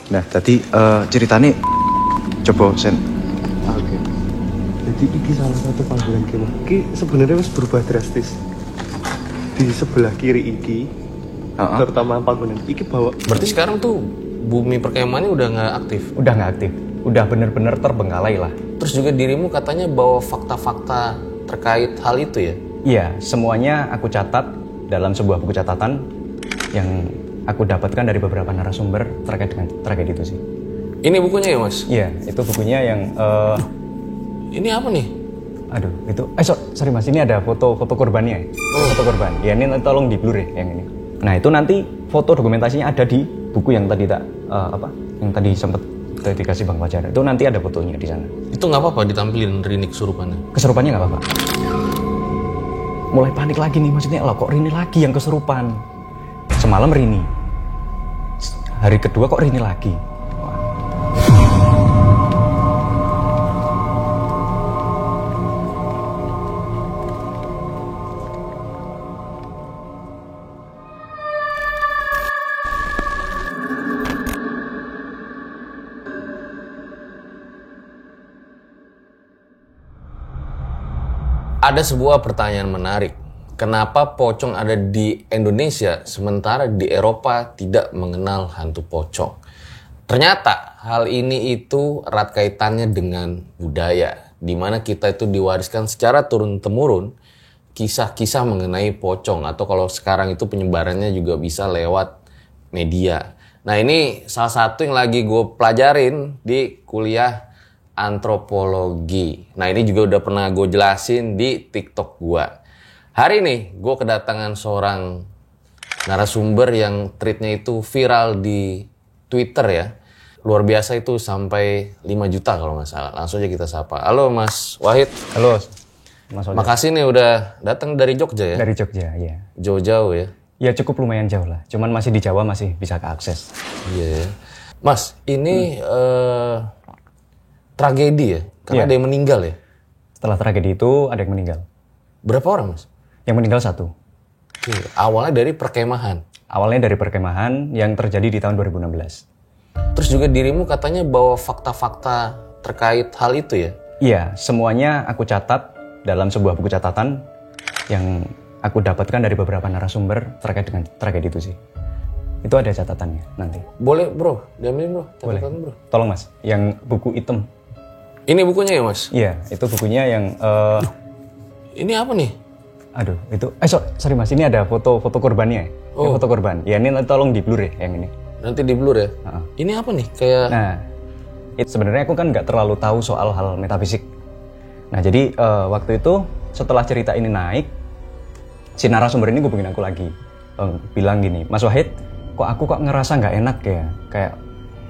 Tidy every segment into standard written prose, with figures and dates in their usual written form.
Nah, tadi ceritanya coba sen. Oke. Jadi iki salah satu panggonan kemah. Iki sebenarnya wis berubah drastis. Di sebelah kiri iki, terutama panggonan iki bawa. Berarti sekarang tuh bumi perkemahannya udah nggak aktif? Udah nggak aktif, udah bener-bener terbengkalai lah. Terus juga dirimu katanya bawa fakta-fakta terkait hal itu ya? Iya, semuanya aku catat dalam sebuah buku catatan yang aku dapatkan dari beberapa narasumber terkait dengan tragedi itu sih. Ini bukunya ya, Mas? Iya, itu bukunya yang Ini apa nih? aduh, itu sorry Mas, ini ada foto korbannya. Foto korban. Ya ini tolong di-blur ya yang ini. Nah, itu nanti foto dokumentasinya ada di buku yang tadi yang tadi sempat dikasih Bang Fajar. Itu nanti ada fotonya di sana. Itu nggak apa-apa ditampilin Rini kesurupannya? Kesurupannya nggak apa-apa. Mulai panik lagi nih, maksudnya loh kok Rini lagi yang kesurupan. Semalam Rini, hari kedua kok Rini lagi. Ada sebuah pertanyaan menarik. Kenapa pocong ada di Indonesia sementara di Eropa tidak mengenal hantu pocong? Ternyata hal ini itu erat kaitannya dengan budaya, di mana kita itu diwariskan secara turun-temurun kisah-kisah mengenai pocong, atau kalau sekarang itu penyebarannya juga bisa lewat media. Nah, ini salah satu yang lagi gue pelajarin di kuliah antropologi. Nah, ini juga udah pernah gue jelasin di TikTok gue. Hari ini gue kedatangan seorang narasumber yang tweetnya itu viral di Twitter ya. Luar biasa, itu sampai 5 juta kalau nggak salah. Langsung aja kita sapa. Halo Mas Wahid. Halo Mas Wahid. Makasih nih udah datang dari Jogja ya? Dari Jogja, ya. Jauh-jauh ya? Ya cukup lumayan jauh lah. Cuman masih di Jawa, masih bisa keakses. Iya. Mas, ini tragedi ya? Karena ada yang meninggal ya? Setelah tragedi itu ada yang meninggal. Berapa orang, Mas? Yang meninggal 1. Oke. Awalnya dari perkemahan? Awalnya dari perkemahan yang terjadi di tahun 2016. Terus juga dirimu katanya bawa fakta-fakta terkait hal itu ya? Iya, semuanya aku catat dalam sebuah buku catatan yang aku dapatkan dari beberapa narasumber terkait dengan tragedi itu sih. Itu ada catatannya nanti. Boleh bro, diambilin bro, catatan bro. Tolong Mas, yang buku hitam. Ini bukunya ya Mas? Iya, itu bukunya yang... Ini apa nih? Aduh, itu... sorry Mas, ini ada foto korbannya. Ini foto korban. Ya ini tolong di-blur ya yang ini. Nanti di-blur ya? Ini apa nih? Kayak... Nah, sebenarnya aku kan nggak terlalu tahu soal hal metafisik. Nah, jadi waktu itu setelah cerita ini naik, si narasumber ini hubungin aku lagi. Bilang gini, Mas Wahid, aku ngerasa nggak enak ya. Kayak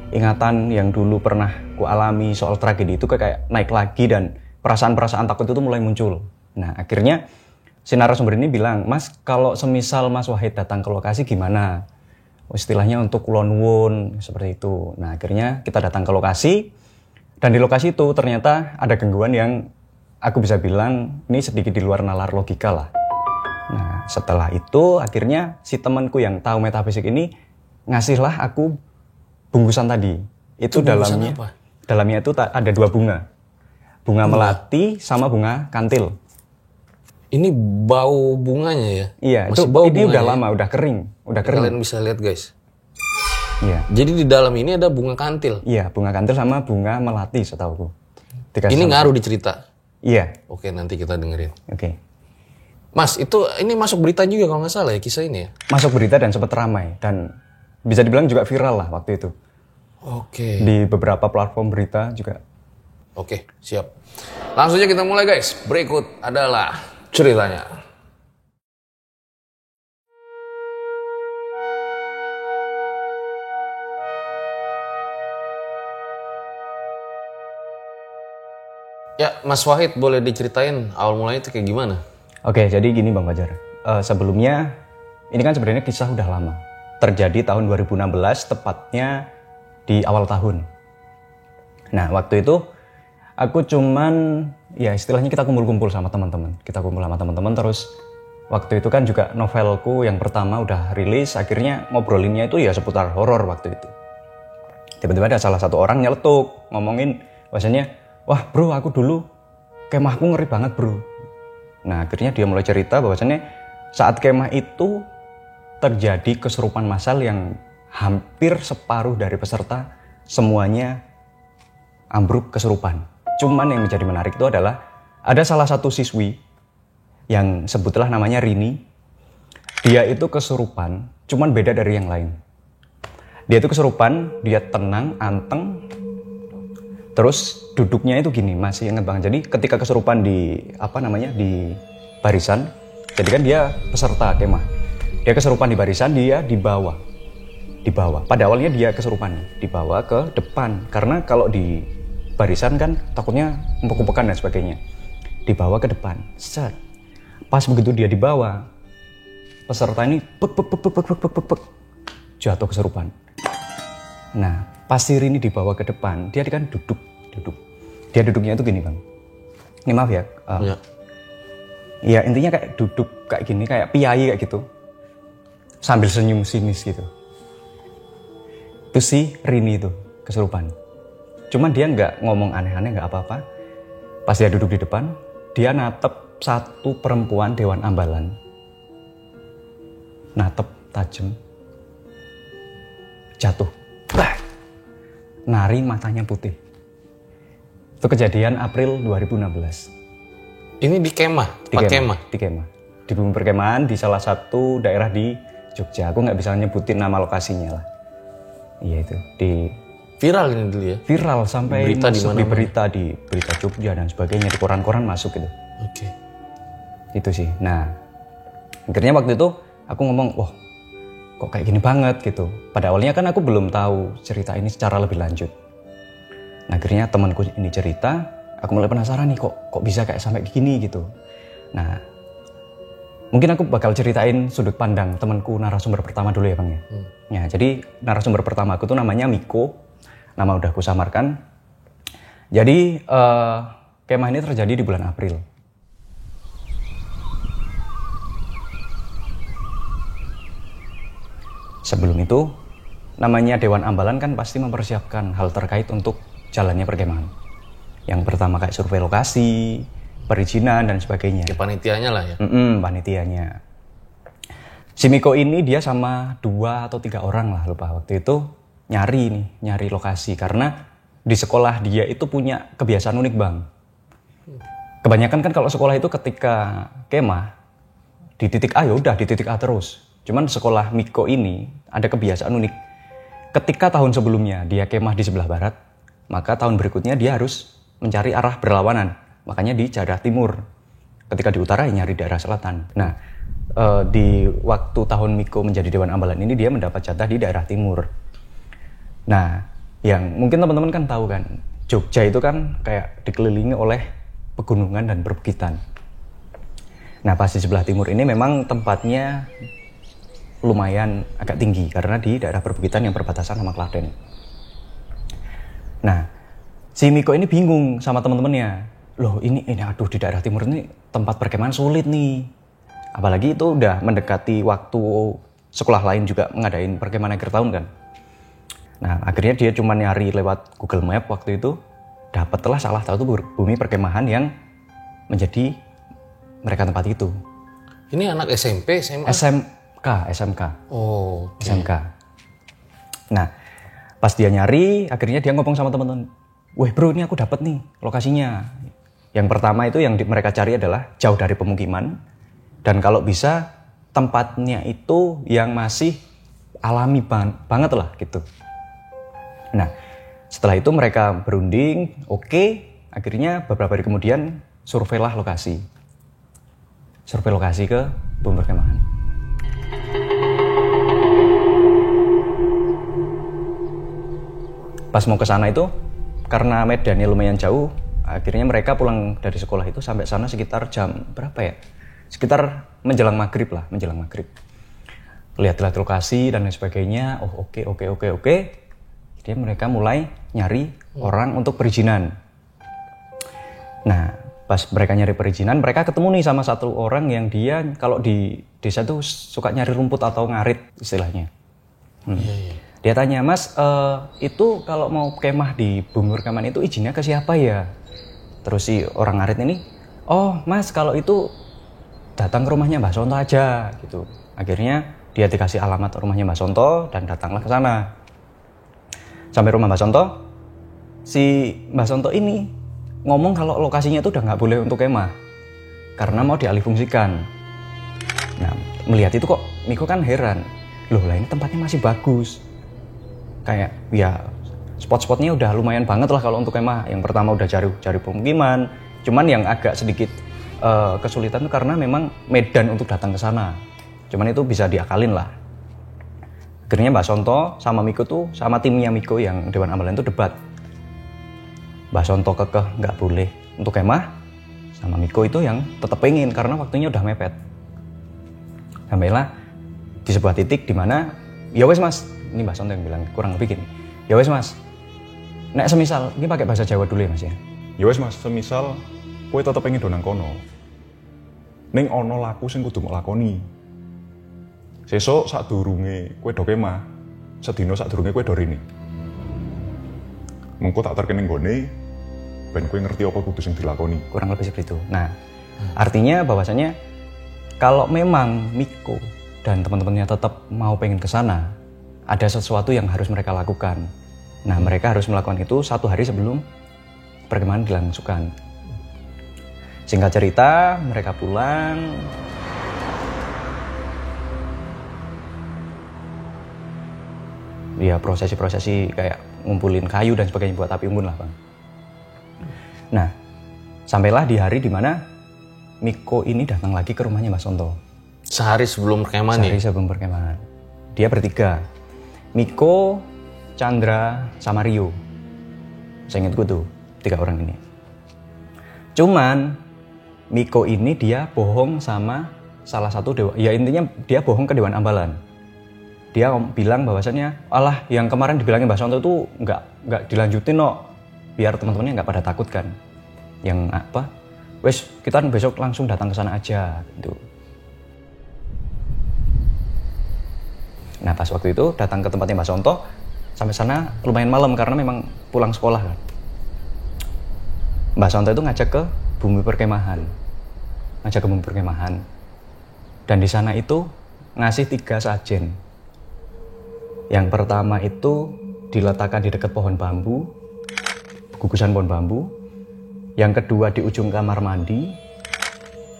ingatan yang dulu pernah ku alami soal tragedi itu kayak naik lagi dan perasaan-perasaan takut itu mulai muncul. Nah, akhirnya si narasumber ini bilang, Mas, kalau semisal Mas Wahid datang ke lokasi gimana? Istilahnya untuk lone wound, seperti itu. Nah, akhirnya kita datang ke lokasi, dan di lokasi itu ternyata ada gangguan yang aku bisa bilang ini sedikit di luar nalar logika lah. Nah, setelah itu akhirnya si temanku yang tahu metafisik ini ngasihlah aku bungkusan tadi. Itu dalamnya apa? Dalamnya itu ada 2 bunga. Bunga melati sama bunga kantil. Ini bau bunganya ya? Iya, masih itu bau ini udah ya? lama, udah kering. Kalian bisa lihat guys. Iya. Jadi di dalam ini ada bunga kantil? Iya, bunga kantil sama bunga melati setahuku. Ini ngaruh di cerita? Iya. Oke, nanti kita dengerin. Oke. Mas, ini masuk berita juga kalau nggak salah ya kisah ini ya? Masuk berita dan sempat ramai. Dan bisa dibilang juga viral lah waktu itu. Oke. Di beberapa platform berita juga. Oke, siap. Langsung aja kita mulai guys. Berikut adalah ceritanya. Ya, Mas Wahid boleh diceritain awal mulanya itu kayak gimana? Oke, jadi gini Bang Fajar. Sebelumnya, ini kan sebenarnya kisah udah lama. Terjadi tahun 2016, tepatnya di awal tahun. Nah, waktu itu aku cuman, ya istilahnya kita kumpul-kumpul sama teman-teman. Kita kumpul sama teman-teman, terus waktu itu kan juga novelku yang pertama udah rilis, akhirnya ngobrolinnya itu ya seputar horor waktu itu. Tiba-tiba ada salah satu orang nyeletuk ngomongin bahasanya, wah bro aku dulu kemahku ngeri banget bro. Nah akhirnya dia mulai cerita bahwasannya saat kemah itu terjadi kesurupan massal yang hampir separuh dari peserta semuanya ambruk kesurupan. Cuman yang menjadi menarik itu adalah ada salah satu siswi yang sebutlah namanya Rini. Dia itu kesurupan, cuman beda dari yang lain. Dia itu kesurupan, dia tenang, anteng. Terus duduknya itu gini, masih ingat banget. Jadi ketika kesurupan di di barisan, jadi kan dia peserta kemah. Dia kesurupan di barisan, dia dibawa. Pada awalnya dia kesurupan, dibawa ke depan. Karena kalau di barisan kan takutnya empuk-empukan dan sebagainya. Dibawa ke depan. Set. Pas begitu dia dibawa, peserta ini jatuh kesurupan. Nah, pas si Rini dibawa ke depan, dia kan duduk. Dia duduknya itu gini bang. Ini maaf ya. Ya intinya kayak duduk kayak gini, kayak piai kayak gitu. Sambil senyum sinis gitu. Itu si Rini itu kesurupan. Cuman dia nggak ngomong aneh-aneh, nggak apa-apa. Pas dia duduk di depan, dia natep satu perempuan Dewan Ambalan. Natep tajam. Jatuh. Bah! Nari matanya putih. Itu kejadian April 2016. Ini di kemah? Di kemah. Di bumi perkemahan di salah satu daerah di Jogja. Aku nggak bisa nyebutin nama lokasinya lah. Iya itu. Viral ini dulu ya? Viral sampai berita masuk di berita Jogja dan sebagainya. Di koran-koran masuk gitu. Oke. Itu sih. Nah, akhirnya waktu itu aku ngomong, wah kok kayak gini banget gitu. Pada awalnya kan aku belum tahu cerita ini secara lebih lanjut. Nah, akhirnya temanku ini cerita, aku mulai penasaran nih kok bisa kayak sampai gini gitu. Nah, mungkin aku bakal ceritain sudut pandang temanku narasumber pertama dulu ya bang ya. Ya, jadi narasumber pertama aku tuh namanya Miko, nama udah aku samarkan. Jadi kemah ini terjadi di bulan April. Sebelum itu, namanya Dewan Ambalan kan pasti mempersiapkan hal terkait untuk jalannya perkemahan. Yang pertama kayak survei lokasi, perizinan dan sebagainya. Ya, panitianya lah ya? Panitianya. Si Miko ini dia sama 2 atau 3 orang lah lupa waktu itu nyari lokasi. Karena di sekolah dia itu punya kebiasaan unik bang. Kebanyakan kan kalau sekolah itu ketika kemah, di titik A ya udah di titik A terus. Cuman sekolah Miko ini ada kebiasaan unik. Ketika tahun sebelumnya dia kemah di sebelah barat, maka tahun berikutnya dia harus mencari arah berlawanan. Makanya di daerah timur. Ketika di utara ya nyari daerah selatan. Nah, di waktu tahun Miko menjadi Dewan Ambalan ini dia mendapat jatah di daerah timur. Nah, yang mungkin teman-teman kan tahu kan, Jogja itu kan kayak dikelilingi oleh pegunungan dan perbukitan. Nah, pas di sebelah timur ini memang tempatnya lumayan agak tinggi karena di daerah perbukitan yang berbatasan sama Klaten. Nah, si Miko ini bingung sama teman-temannya. Loh, ini aduh di daerah timur ini tempat perkemahan sulit nih. Apalagi itu udah mendekati waktu sekolah lain juga ngadain perkemahan akhir tahun kan. Nah, akhirnya dia cuma nyari lewat Google Map waktu itu, dapatlah salah satu bumi perkemahan yang menjadi mereka tempat itu. Ini anak SMP, SMA? SMK. Oh, okay. SMK. Nah, pas dia nyari, akhirnya dia ngomong sama teman-teman, "Weh bro, ini aku dapat nih lokasinya." Yang pertama itu yang mereka cari adalah jauh dari pemukiman, dan kalau bisa tempatnya itu yang masih alami banget lah gitu. Nah, setelah itu mereka berunding, oke, akhirnya beberapa hari kemudian surveilah lokasi. Survei lokasi ke bumi perkemahan. Pas mau ke sana itu, karena medannya lumayan jauh, akhirnya mereka pulang dari sekolah itu sampai sana sekitar jam berapa ya? Sekitar menjelang maghrib lah, menjelang maghrib. Lihat-lihat lokasi dan lain sebagainya, oh oke. Jadi mereka mulai nyari orang untuk perizinan. Nah, pas mereka nyari perizinan, mereka ketemu nih sama satu orang yang dia kalau di desa tuh suka nyari rumput atau ngarit istilahnya. Dia tanya, Mas, itu kalau mau kemah di bumi perkemahan itu izinnya ke siapa ya? Terus si orang ngarit ini, oh Mas, kalau itu datang ke rumahnya Mbak Sonto aja gitu. Akhirnya dia dikasih alamat rumahnya Mbak Sonto dan datanglah ke sana. Sampai rumah Mbak Sonto, si Mbak Sonto ini ngomong kalau lokasinya itu udah nggak boleh untuk kemah karena mau dialihfungsikan. Nah, melihat itu kok Miko kan heran, loh lah ini tempatnya masih bagus. Kayak ya spot-spotnya udah lumayan banget lah kalau untuk kemah. Yang pertama udah cari pemukiman, cuman yang agak sedikit kesulitan itu karena memang medan untuk datang ke sana. Cuman itu bisa diakalin lah. Akhirnya Mbak Sonto sama Miko tuh, sama timnya Miko yang Dewan Ambalan itu debat. Mbak Sonto kekeh nggak boleh untuk kemah, sama Miko itu yang tetap pengen karena waktunya udah mepet. Sampailah di sebuah titik di mana, ya wes Mas, ini Mbak Sonto yang bilang kurang lebih gini, ya wes Mas, nek semisal, ini pakai bahasa Jawa dulu ya Mas ya. Ya wes Mas, semisal kowe tetep pengen donang kono, ning ono laku sing kudu mbok lakoni. Sesuk sadurunge kowe do kemah, sedina sadurunge kowe do rene. Mengko tak terkene nggone ben kowe ngerti apa kudu sing dilakoni. Kurang lebih seperti itu. Nah, artinya bahwasanya kalau memang Miko dan teman-temannya tetap mau pengen ke sana, ada sesuatu yang harus mereka lakukan. Nah, mereka harus melakukan itu 1 hari sebelum perkemahan dilangsungkan. Singkat cerita, mereka pulang. Ya prosesi-prosesi kayak ngumpulin kayu dan sebagainya buat api unggun lah Bang. Nah, sampailah di hari dimana Miko ini datang lagi ke rumahnya Mbak Sonto. Sehari sebelum perkemahan Sehari sebelum perkemahan. Dia bertiga. Miko, Chandra, sama Rio. Saya ingatku tuh, 3 orang ini. Cuman Miko ini dia bohong sama salah satu dewa. Ya intinya dia bohong ke Dewan Ambalan. Dia bilang bahwasannya, alah yang kemarin dibilangin Mbak Sonto itu nggak dilanjutin no, biar teman-temannya nggak pada takut kan. Yang apa? Wes kita besok langsung datang ke sana aja gitu. Nah pas waktu itu datang ke tempatnya Mbak Sonto, sampai sana lumayan malam karena memang pulang sekolah kan. Mbak Sonto itu ngajak ke bumi perkemahan, dan di sana itu ngasih 3 sajen. Yang pertama itu diletakkan di dekat pohon bambu, gugusan pohon bambu. Yang kedua di ujung kamar mandi,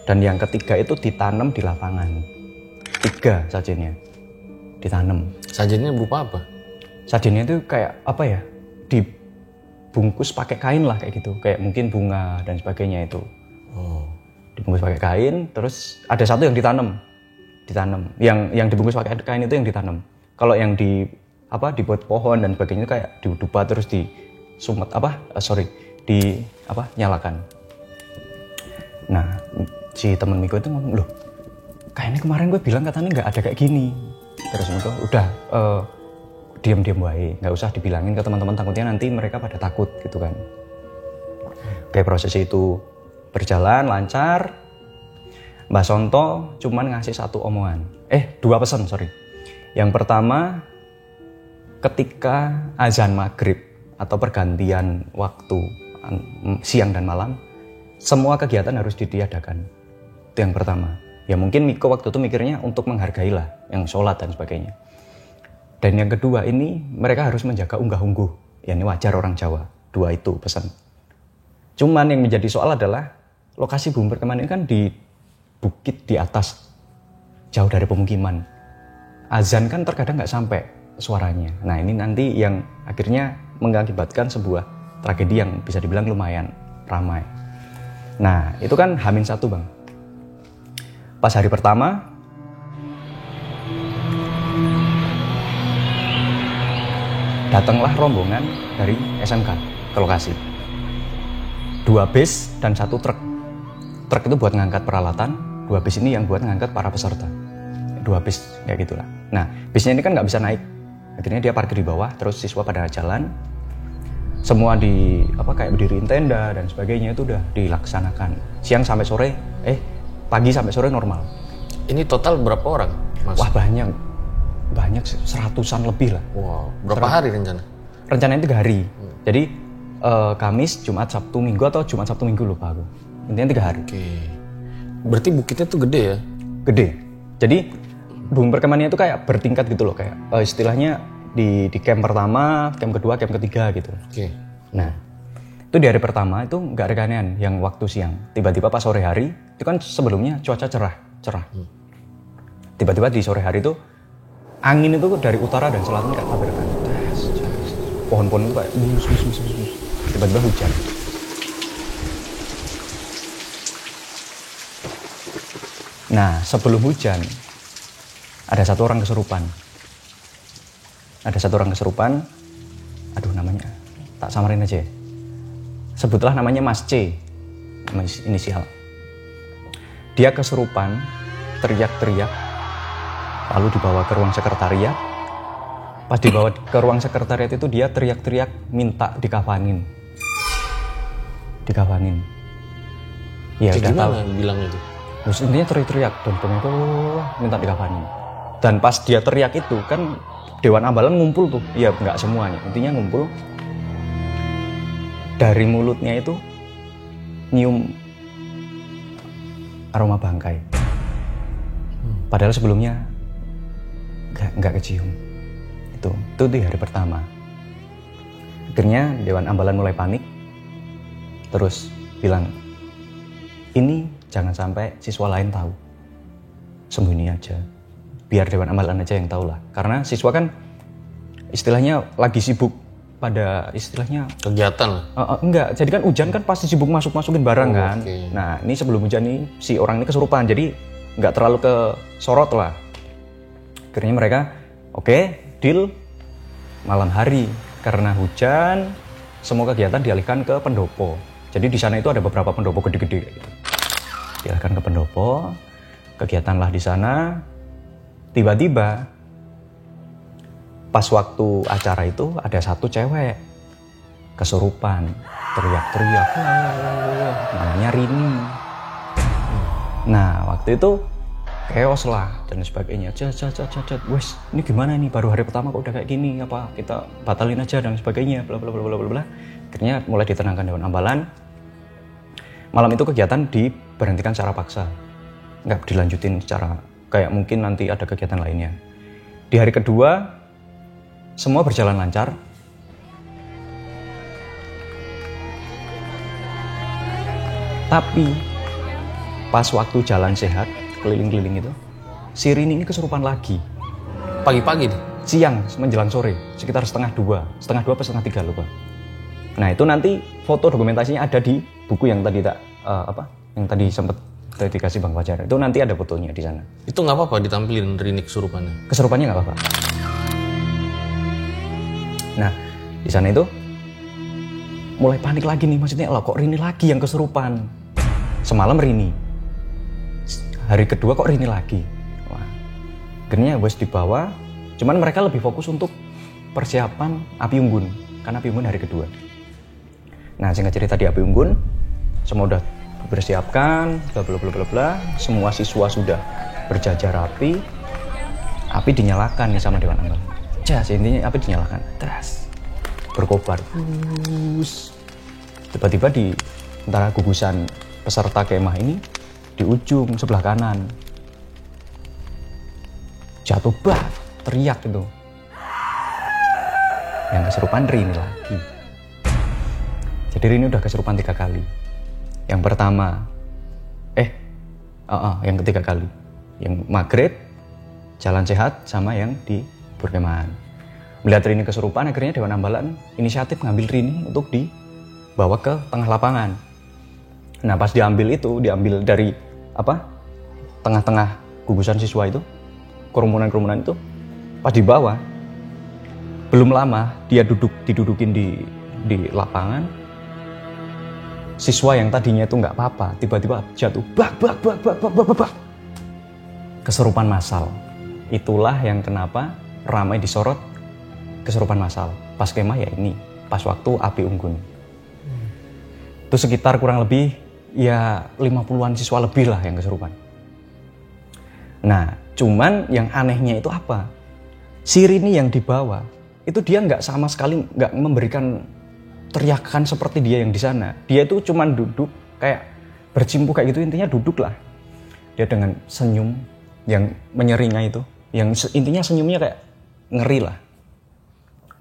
dan yang ketiga itu ditanam di lapangan. 3 sajennya ditanam. Sajennya berupa apa? Sajennya itu kayak apa ya? Dibungkus pakai kain lah kayak gitu, kayak mungkin bunga dan sebagainya itu. Oh. Dibungkus pakai kain, terus ada satu yang ditanam. Yang dibungkus pakai kain itu yang ditanam. Kalau yang dibuat pohon dan sebagainya kayak diudupa terus nyalakan. Nah, si temen Miko itu ngomong, loh, kayaknya kemarin gue bilang katanya nggak ada kayak gini. Terus Miko, udah diam-diam wae, nggak usah dibilangin ke teman-teman, takutnya nanti mereka pada takut gitu kan. Kayak proses itu berjalan lancar. Mbak Sonto cuman ngasih 1 omongan, 2 pesan, sorry. Yang pertama, ketika azan maghrib atau pergantian waktu siang dan malam, semua kegiatan harus ditiadakan. Itu yang pertama. Ya mungkin Miko waktu itu mikirnya untuk menghargai lah, yang sholat dan sebagainya. Dan yang kedua ini, mereka harus menjaga unggah-ungguh. Ya ini wajar orang Jawa. 2 itu pesan. Cuman yang menjadi soal adalah, lokasi bumi perkemahan ini kan di bukit di atas, jauh dari pemukiman. Azan kan terkadang nggak sampai suaranya. Nah ini nanti yang akhirnya mengakibatkan sebuah tragedi yang bisa dibilang lumayan ramai. Nah itu kan H-1 Bang. Pas hari pertama, datanglah rombongan dari SMK ke lokasi. 2 bis dan 1 truk. Truk itu buat ngangkat peralatan, 2 bis ini yang buat ngangkat para peserta. 2 bis kayak gitulah. Nah bisnya ini kan nggak bisa naik, akhirnya dia parkir di bawah, terus siswa pada jalan, semua kayak berdiriin tenda dan sebagainya itu udah dilaksanakan siang sampai sore, pagi sampai sore normal. Ini total berapa orang Mas? Wah banyak, banyak sih, 100-an lebih lah. Wow, berapa hari rencana? Rencananya 3 hari. Jadi Kamis, Jumat, Sabtu, Minggu atau Jumat, Sabtu, Minggu lupa aku. Intinya 3 hari. Oke. Berarti bukitnya tuh gede ya? Gede. Jadi bumi perkemahannya itu kayak bertingkat gitu loh, kayak istilahnya di camp pertama, camp kedua, camp ketiga gitu. Oke. Nah, itu di hari pertama itu nggak ada keanehan yang waktu siang. Tiba-tiba pas sore hari, itu kan sebelumnya cuaca cerah. Tiba-tiba di sore hari itu angin itu dari utara dan selatan kayak tabrakan. Pohon-pohon itu kayak mus. Tiba-tiba hujan. Nah, sebelum hujan ada satu orang kesurupan. Aduh namanya, tak samarin aja ya. Sebutlah namanya Mas C, nama inisial. Dia kesurupan, teriak-teriak, lalu dibawa ke ruang sekretariat. Pas dibawa ke ruang sekretariat itu dia teriak-teriak minta dikafanin. Ya udah tahu. Gimana bilang itu? Terus intinya teriak-teriak, dan itu minta dikafanin. Dan pas dia teriak itu kan Dewan Ambalan ngumpul tuh, ya nggak semuanya, intinya ngumpul. Dari mulutnya itu nyium aroma bangkai. Padahal sebelumnya nggak kecium. Itu di hari pertama. Akhirnya Dewan Ambalan mulai panik, terus bilang, ini jangan sampai siswa lain tahu, sembunyi aja, biar Dewan Ambalan aja yang tahu lah. Karena siswa kan istilahnya lagi sibuk pada istilahnya kegiatan. Enggak, jadi kan hujan kan pasti sibuk masukin barang kan. Okay. Nah ini sebelum hujan nih si orang ini kesurupan, jadi nggak terlalu ke sorot lah. Akhirnya mereka deal malam hari karena hujan, semua kegiatan dialihkan ke pendopo. Jadi di sana itu ada beberapa pendopo gede-gede gitu. Dialihkan ke pendopo, kegiatanlah di sana. Tiba-tiba pas waktu acara itu ada satu cewek kesurupan, teriak-teriak, namanya Rini. Nah waktu itu chaos lah dan sebagainya. Wes, ini gimana nih, baru hari pertama kok udah kayak gini, apa kita batalin aja dan sebagainya, bla bla bla bla bla. Akhirnya mulai ditenangkan Dewan Ambalan. Malam itu kegiatan diberhentikan secara paksa, nggak dilanjutin secara kayak mungkin nanti ada kegiatan lainnya. Di hari kedua semua berjalan lancar. Tapi pas waktu jalan sehat keliling-keliling itu, si Rini ini kesurupan lagi. Pagi-pagi nih? Siang menjelang sore, sekitar setengah dua apa setengah 3 lupa. Nah itu nanti foto dokumentasinya ada di buku yang tadi yang tadi sempat dikasih Bang Fajar. Itu nanti ada fotonya di sana. Itu nggak apa-apa ditampilin Rini kesurupannya? Kesurupannya nggak apa-apa. Nah di sana itu mulai panik lagi nih, maksudnya kok Rini lagi yang kesurupan. Semalam Rini, hari kedua kok Rini lagi. Wah, akhirnya wes dibawa. Cuman mereka lebih fokus untuk persiapan api unggun, karena api unggun hari kedua. Nah singkat cerita di api unggun semua udah bersiapkan, bla bla bla bla bla. Semua siswa sudah berjajar rapi. Api dinyalakan nih sama Dewan Ambalan. Intinya api dinyalakan. Teras berkobar. Tiba-tiba di antara gugusan peserta kemah ini di ujung sebelah kanan jatuh teriak itu. Yang kesurupan Rini lagi. Jadi Rini udah kesurupan 3 kali. Yang pertama, yang ketiga kali. Yang maghrib, jalan sehat, sama yang di perkemahan. Melihat Rini kesurupan, akhirnya Dewan Ambalan inisiatif ngambil Rini untuk dibawa ke tengah lapangan. Nah pas diambil dari tengah-tengah gugusan siswa itu, kerumunan itu, pas dibawa, belum lama dia didudukin di lapangan. Siswa yang tadinya itu nggak apa-apa, tiba-tiba jatuh, bak. Kesurupan massal. Itulah yang kenapa ramai disorot kesurupan massal. Pas kemah ya ini, pas waktu api unggun. Itu sekitar kurang lebih ya 50-an siswa lebih lah yang kesurupan. Nah, cuman yang anehnya itu apa? si Rini yang dibawa itu dia nggak sama sekali nggak memberikan teriakan seperti dia yang di sana. Dia itu cuman duduk kayak bercimpu kayak gitu, intinya duduk lah. Dia dengan senyum yang menyeringai itu, yang intinya senyumnya kayak ngeri lah.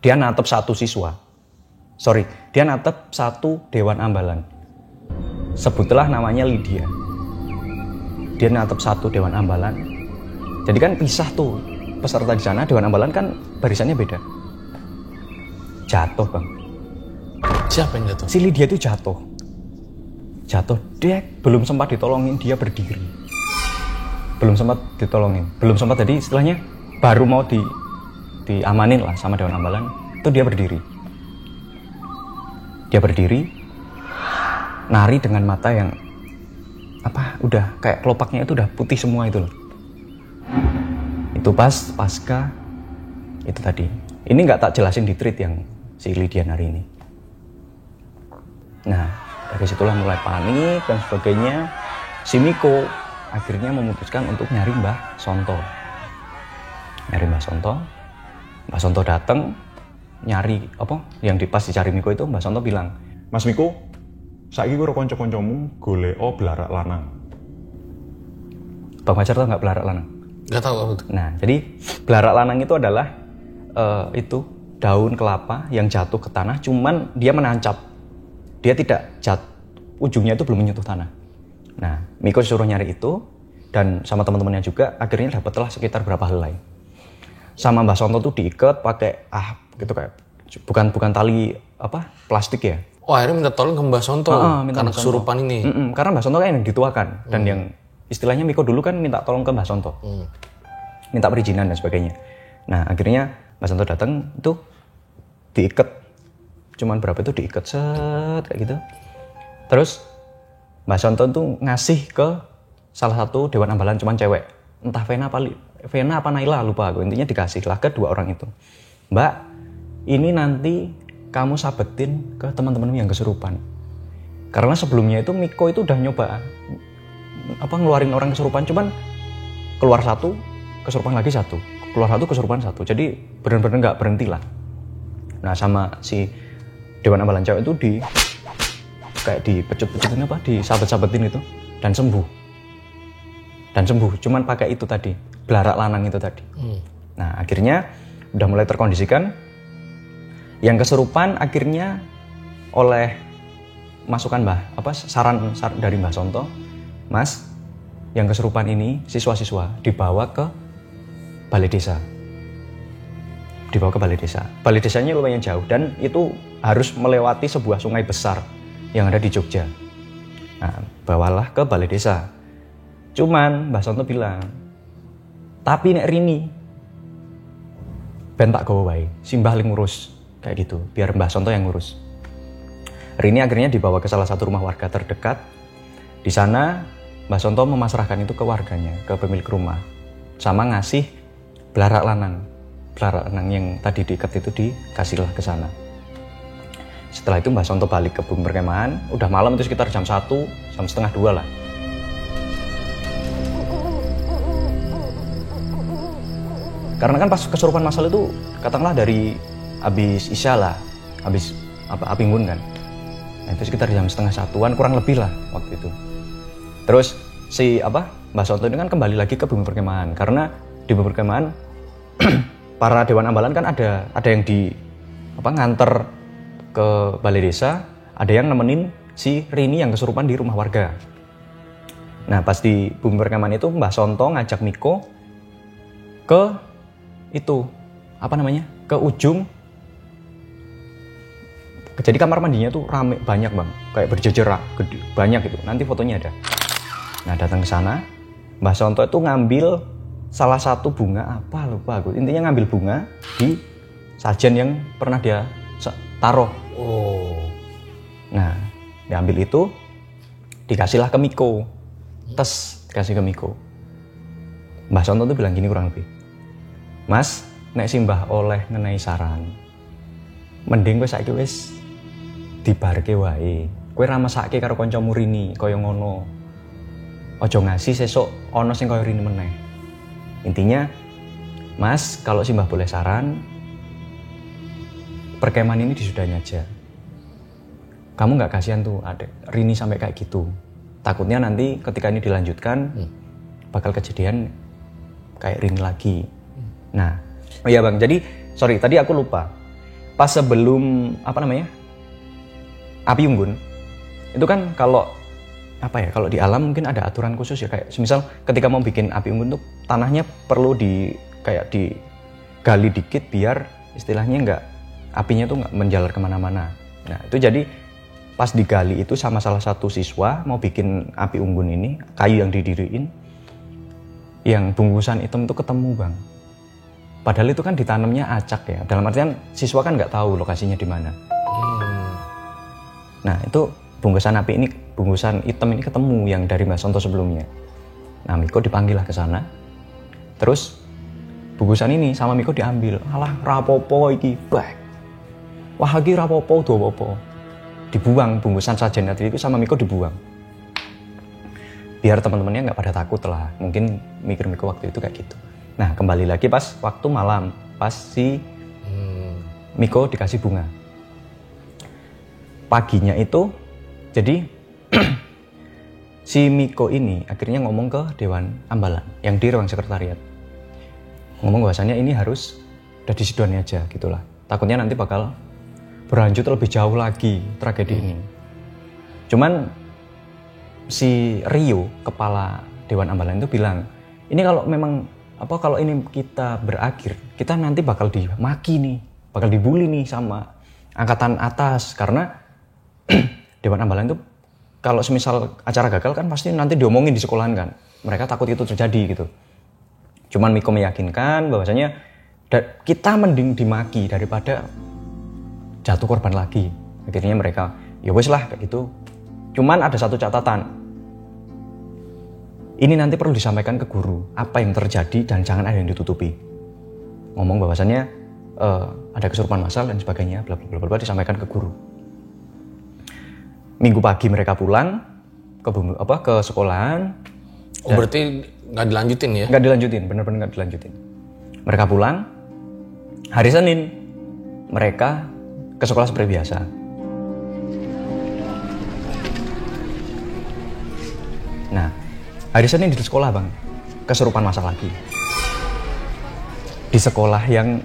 Dia natep satu Dewan Ambalan. Sebutlah namanya Lydia. Dia natep satu Dewan Ambalan. Jadi kan pisah tuh peserta di sana, Dewan Ambalan kan barisannya beda. Jatuh bang. Siapa yang jatuh? Si Lydia itu jatuh, dek, belum sempat ditolongin dia berdiri. Belum sempat jadi istilahnya baru mau diamanin lah sama Dewan Ambalan, itu dia berdiri, nari dengan mata yang udah kayak kelopaknya itu udah putih semua itu loh. Itu pasca itu tadi. Ini nggak tak jelasin di tweet yang si Lydia nari ini. Nah, dari situlah mulai panik dan sebagainya. Si Miko akhirnya memutuskan untuk nyari Mbah Sonto. Mbah Sonto datang nyari yang pas dicari Miko itu. Mbah Sonto bilang, Mas Miko, saiki karo kanca-kancamu goleka blarak lanang. Bang Fajar tau nggak blarak lanang? Nggak tahu apa itu. Nah, jadi blarak lanang itu adalah itu daun kelapa yang jatuh ke tanah, cuman dia menancap. Dia tidak ujungnya itu belum menyentuh tanah. Nah, Miko suruh nyari itu dan sama teman-temannya juga, akhirnya dapatlah sekitar berapa helai. Sama Mbah Sonto tuh diikat pakai gitu kayak bukan tali plastik ya. Oh, akhirnya minta tolong ke Mbah Sonto karena kesurupan ini. Karena Mbah Sonto kan yang dituakan dan yang istilahnya Miko dulu kan minta tolong ke Mbah Sonto. Minta perizinan dan sebagainya. Nah, akhirnya Mbah Sonto datang itu diikat. Cuman berapa itu diikat kayak gitu. Terus Mbah Sonto tuh ngasih ke salah satu Dewan Ambalan, cuman cewek. Entah Vena apa Naila, lupa aku. Intinya dikasih lah ke dua orang itu. Mbak, ini nanti kamu sabetin ke teman-temanmu yang kesurupan. Karena sebelumnya itu Miko itu udah nyoba ngeluarin orang kesurupan, cuman keluar satu, kesurupan lagi satu. Keluar satu, kesurupan satu. Jadi benar-benar nggak berhenti lah. Nah, sama si Dewan Ambalan cewek itu kayak dipecut-pecutin disabet-sabetin itu dan sembuh. Cuman pakai itu tadi, blarak lanang itu tadi. Nah, akhirnya udah mulai terkondisikan. Yang kesurupan akhirnya oleh masukan saran dari Mbah Sonto, Mas, yang kesurupan ini siswa-siswa dibawa ke balai desa. Balai desanya lumayan jauh dan itu harus melewati sebuah sungai besar yang ada di Jogja. Nah, bawalah ke balai desa. Cuman Mbah Sonto bilang, tapi nek Rini ben tak gawa wae, simbah ling ngurus kayak gitu, biar Mbah Sonto yang ngurus. Rini akhirnya dibawa ke salah satu rumah warga terdekat. Di sana Mbah Sonto memasrahkan itu ke warganya, ke pemilik rumah, sama ngasih blarak lanang yang tadi diikat itu dikasihlah ke sana. Setelah itu Mbah Sonto balik ke bumi perkemahan, udah malam itu sekitar jam 1, jam setengah 2 lah. Karena kan pas kesurupan masal itu katakanlah dari habis isya lah, habis api unggun kan. Nah, itu sekitar jam setengah 1-an kurang lebih lah waktu itu. Terus si Mbah Sonto ini kan kembali lagi ke bumi perkemahan, karena di bumi perkemahan para Dewan Ambalan kan ada yang nganter ke balai desa, ada yang nemenin si Rini yang kesurupan di rumah warga. Nah, pas di bumi perkemahan itu Mbah Sonto ngajak Miko ke itu ke ujung. Jadi kamar mandinya tuh rame banyak bang, kayak berjejer gede banyak itu. Nanti fotonya ada. Nah, datang ke sana, Mbah Sonto itu ngambil salah satu bunga lupa aku. Intinya ngambil bunga di sajen yang pernah dia taruh. Nah, diambil itu dikasihlah ke Miko. Dikasih ke Miko. Mbah Sonto tuh bilang gini kurang lebih, Mas, nek simbah oleh ngenai saran, mending kowe saiki wis dibarke wae. Kowe ra mesake karo kancamu Rini kaya ngono. Aja ngasih sesuk ana sing kaya Rini meneh. Intinya Mas, kalau Simbah boleh saran, perkemahan ini disudahin aja. Kamu nggak kasihan tuh ada Rini sampai kayak gitu. Takutnya nanti ketika ini dilanjutkan bakal kejadian kayak Rini lagi. Nah, oh iya Bang, jadi sorry tadi aku lupa. Pas sebelum api unggun itu kan kalau kalau di alam mungkin ada aturan khusus ya, kayak misal ketika mau bikin api unggun tuh tanahnya perlu digali dikit biar istilahnya apinya tuh nggak menjalar kemana-mana. Nah itu jadi pas digali itu sama salah satu siswa mau bikin api unggun ini, kayu yang didiriin, yang bungkusan hitam itu ketemu Bang. Padahal itu kan ditanamnya acak ya, dalam artian siswa kan nggak tahu lokasinya di mana. Nah itu bungkusan hitam ini ketemu yang dari Mbak Sonto sebelumnya. Nah Miko dipanggil lah ke sana, terus bungkusan ini sama Miko diambil. Alah rapopo iki bak. Wah iki rapopo do apa? Dibuang bungkusan sajen tadi itu sama Miko dibuang. Biar teman-temannya nggak pada takut lah. Mungkin mikir Miko waktu itu kayak gitu. Nah kembali lagi pas waktu malam, pas si Miko dikasih bunga. Paginya itu jadi si Miko ini akhirnya ngomong ke Dewan Ambalan yang di ruang sekretariat. Ngomong bahwasannya ini harus udah disidoani aja gitulah. Takutnya nanti bakal berlanjut lebih jauh lagi tragedi ini. Cuman si Rio, kepala Dewan Ambalan itu bilang, ini kalau memang kalau ini kita berakhir, kita nanti bakal dimaki nih, bakal dibully nih sama angkatan atas karena Dewan Ambalan itu kalau semisal acara gagal kan pasti nanti diomongin di sekolahan kan. Mereka takut itu terjadi gitu. Cuman Miko meyakinkan bahwasanya kita mending dimaki daripada jatuh korban lagi. Akhirnya mereka ya wes lah kayak gitu. Cuman ada satu catatan. Ini nanti perlu disampaikan ke guru apa yang terjadi dan jangan ada yang ditutupi. Ngomong bahwasanya ada kesurupan massal dan sebagainya bla bla bla disampaikan ke guru. Minggu pagi mereka pulang ke sekolahan. Oh berarti nggak dilanjutin ya? Nggak dilanjutin, benar-benar nggak dilanjutin. Mereka pulang, hari Senin mereka ke sekolah seperti biasa. Nah, hari Senin di sekolah Bang, kesurupan massal lagi. Di sekolah yang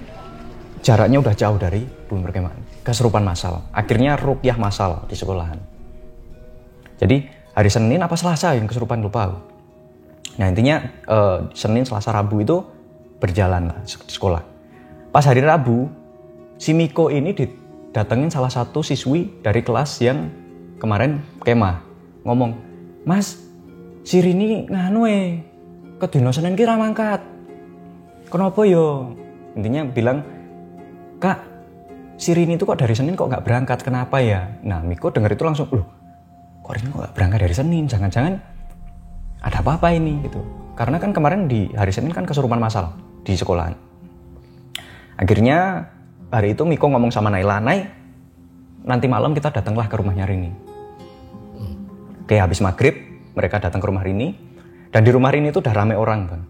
jaraknya udah jauh dari bumi perkemahan, kesurupan massal. Akhirnya ruqyah massal di sekolahan. Jadi hari Senin apa Selasa yang kesurupan lupa aku. Nah intinya Senin, Selasa, Rabu itu berjalan lah di sekolah. Pas hari Rabu, si Miko ini didatengin salah satu siswi dari kelas yang kemarin kemah. Ngomong, Mas, si Rini ke dino Senin kira mangkat. Kenapa yo? Intinya bilang, Kak, si Rini itu kok dari Senin kok nggak berangkat, kenapa ya? Nah Miko dengar itu langsung, loh kok Rini kok gak berangkat dari Senin, jangan-jangan ada apa-apa ini gitu. Karena kan kemarin di hari Senin kan kesurupan massal di sekolahan. Akhirnya hari itu Miko ngomong sama Naila, Nay, nanti malam kita datanglah ke rumahnya Rini. Oke, habis maghrib mereka datang ke rumah Rini. Dan di rumah Rini itu udah rame orang Bang.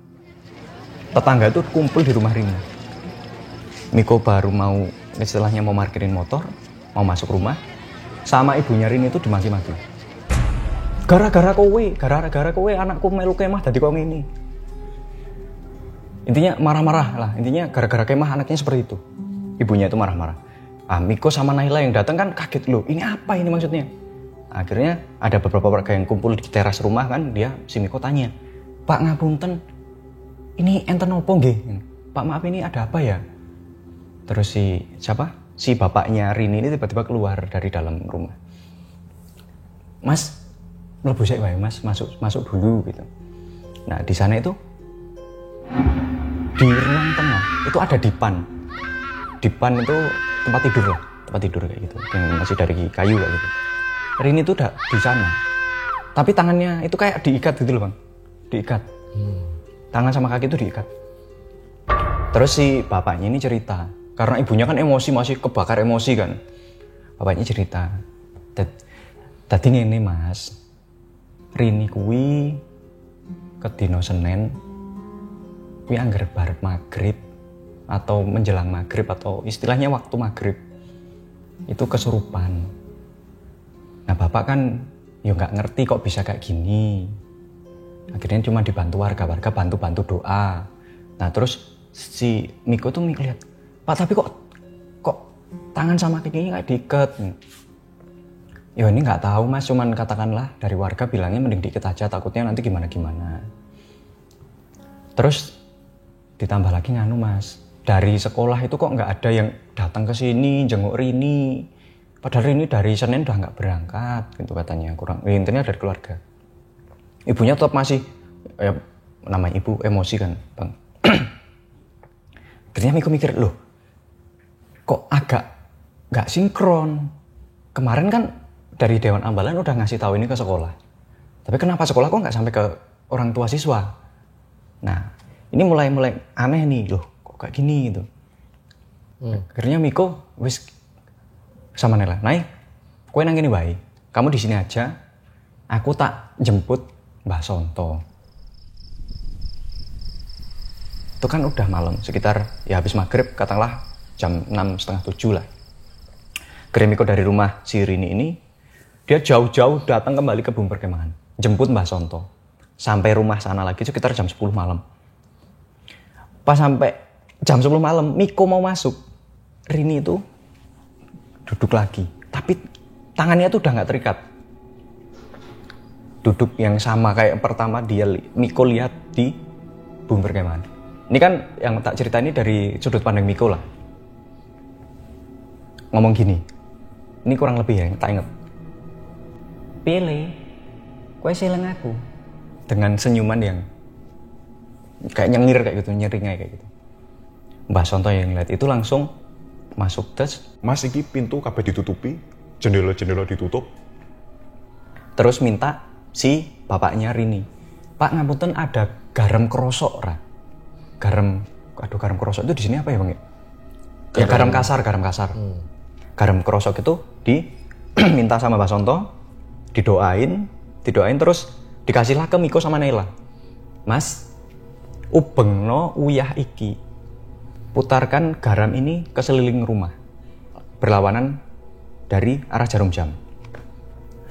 Tetangga itu kumpul di rumah Rini. Miko baru mau istilahnya mau parkirin motor, mau masuk rumah, sama ibunya Rini itu dimaki-maki. Gara-gara kowe anakku melu kemah dadi kok ngene. Intinya marah-marah lah, intinya gara-gara kemah anaknya seperti itu. Ibunya itu marah-marah. Miko sama Naila yang datang kan kaget, loh ini apa ini maksudnya? Akhirnya ada beberapa warga yang kumpul di teras rumah kan, si Miko tanya, Pak ngapunten, ini enten opo nggih? Pak maaf ini ada apa ya? Terus si bapaknya Rini ini tiba-tiba keluar dari dalam rumah. Mas, mlebu sik wae Mas, masuk dulu gitu. Nah, di sana itu di ruang tengah itu ada dipan. Dipan itu tempat tidur kayak gitu. Yang masih dari kayu kayak gitu. Rini itu udah di sana. Tapi tangannya itu kayak diikat gitu loh, Bang. Diikat. Tangan sama kaki itu diikat. Terus si bapaknya ini cerita, karena ibunya kan emosi, masih kebakar emosi kan. Bapaknya cerita, tadi ngene Mas, Rini kuwi ke dino Senin kuwi anggar barep maghrib atau menjelang maghrib atau istilahnya waktu maghrib itu kesurupan. Nah bapak kan ya nggak ngerti kok bisa kayak gini. Akhirnya cuma dibantu warga bantu doa. Nah terus si Miko tuh lihat, Pak tapi kok tangan sama kakinya kayak diikat. Ya ini nggak tahu mas, cuman katakanlah dari warga bilangnya mending diikat aja, takutnya nanti gimana. Terus ditambah lagi nganu mas, dari sekolah itu kok nggak ada yang datang ke sini jenguk Rini. Padahal Rini dari Senin udah nggak berangkat, gitu katanya. Intinya dari keluarga. Ibunya tetap masih, ya namanya ibu emosi kan bang. Akhirnya Miko mikir, loh kok agak nggak sinkron. Kemarin kan dari Dewan Ambalan udah ngasih tahu ini ke sekolah. Tapi kenapa sekolah kok nggak sampai ke orang tua siswa? Nah, ini mulai aneh nih, loh kok kayak gini gitu. Akhirnya Miko wis sama Nela, naik, kowe nang kene wae. Kamu di sini aja. Aku tak jemput Mbah Sonto. Itu kan udah malam, sekitar ya habis maghrib, katakanlah jam 6:30, 7 lah. Akhirnya Miko dari rumah si Rini ini, dia jauh-jauh datang kembali ke Bumi Perkemahan, jemput Mbah Sonto. Sampai rumah sana lagi sekitar jam 10 malam. Pas sampai jam 10 malam, Miko mau masuk. Rini itu duduk lagi, tapi tangannya tuh udah nggak terikat. Duduk yang sama kayak pertama Miko lihat di Bumi Perkemahan. Ini kan yang tak cerita ini dari sudut pandang Miko lah. Ngomong gini, ini kurang lebih ya, tak inget. Pilih, kowe sileng aku. Dengan senyuman yang kayak nyengir kayak gitu, nyeringai kayak gitu. Mbah Sonto yang ngeliat itu langsung masuk tes. Mas iki pintu kabeh ditutupi, jendela-jendela ditutup. Terus minta si bapaknya Rini, Pak ngapunten ada garam kerosok ra. Garam kerosok itu di sini apa ya bang? Ya garam kasar. Garam kerosok itu diminta sama Mbah Sonto, didoain terus dikasihlah ke Miko sama Naila. Mas, ubengno uyah iki. Putarkan garam ini ke seliling rumah. Berlawanan dari arah jarum jam.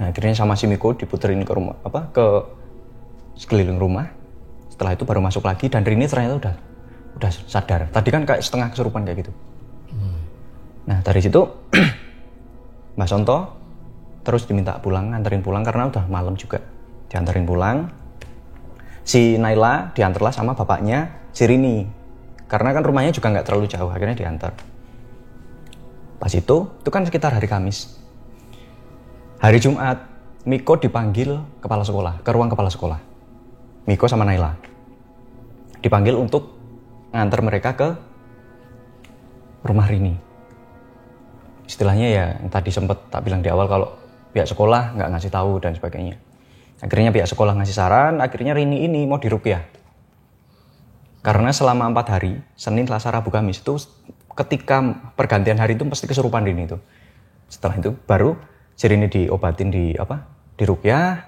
Nah, akhirnya sama si Miko diputerin ke rumah, ke sekeliling rumah. Setelah itu baru masuk lagi dan Rini ternyata udah sadar. Tadi kan kayak setengah kesurupan kayak gitu. Nah, dari situ Mbah Sonto terus diminta pulang, nganterin pulang karena udah malam juga. Diantarin pulang. Si Naila diantarlah sama bapaknya si Rini. Karena kan rumahnya juga nggak terlalu jauh, akhirnya diantar. Pas itu kan sekitar hari Kamis. Hari Jumat, Miko dipanggil kepala sekolah, ke ruang kepala sekolah. Miko sama Naila. Dipanggil untuk ngantar mereka ke rumah Rini. Istilahnya ya yang tadi sempat tak bilang di awal kalau pihak sekolah nggak ngasih tahu dan sebagainya. Akhirnya pihak sekolah ngasih saran, akhirnya Rini ini mau diruqyah. Karena selama 4 hari, Senin, Selasa, Rabu, Kamis itu ketika pergantian hari itu pasti kesurupan Rini itu. Setelah itu baru si Rini diobatin diruqyah,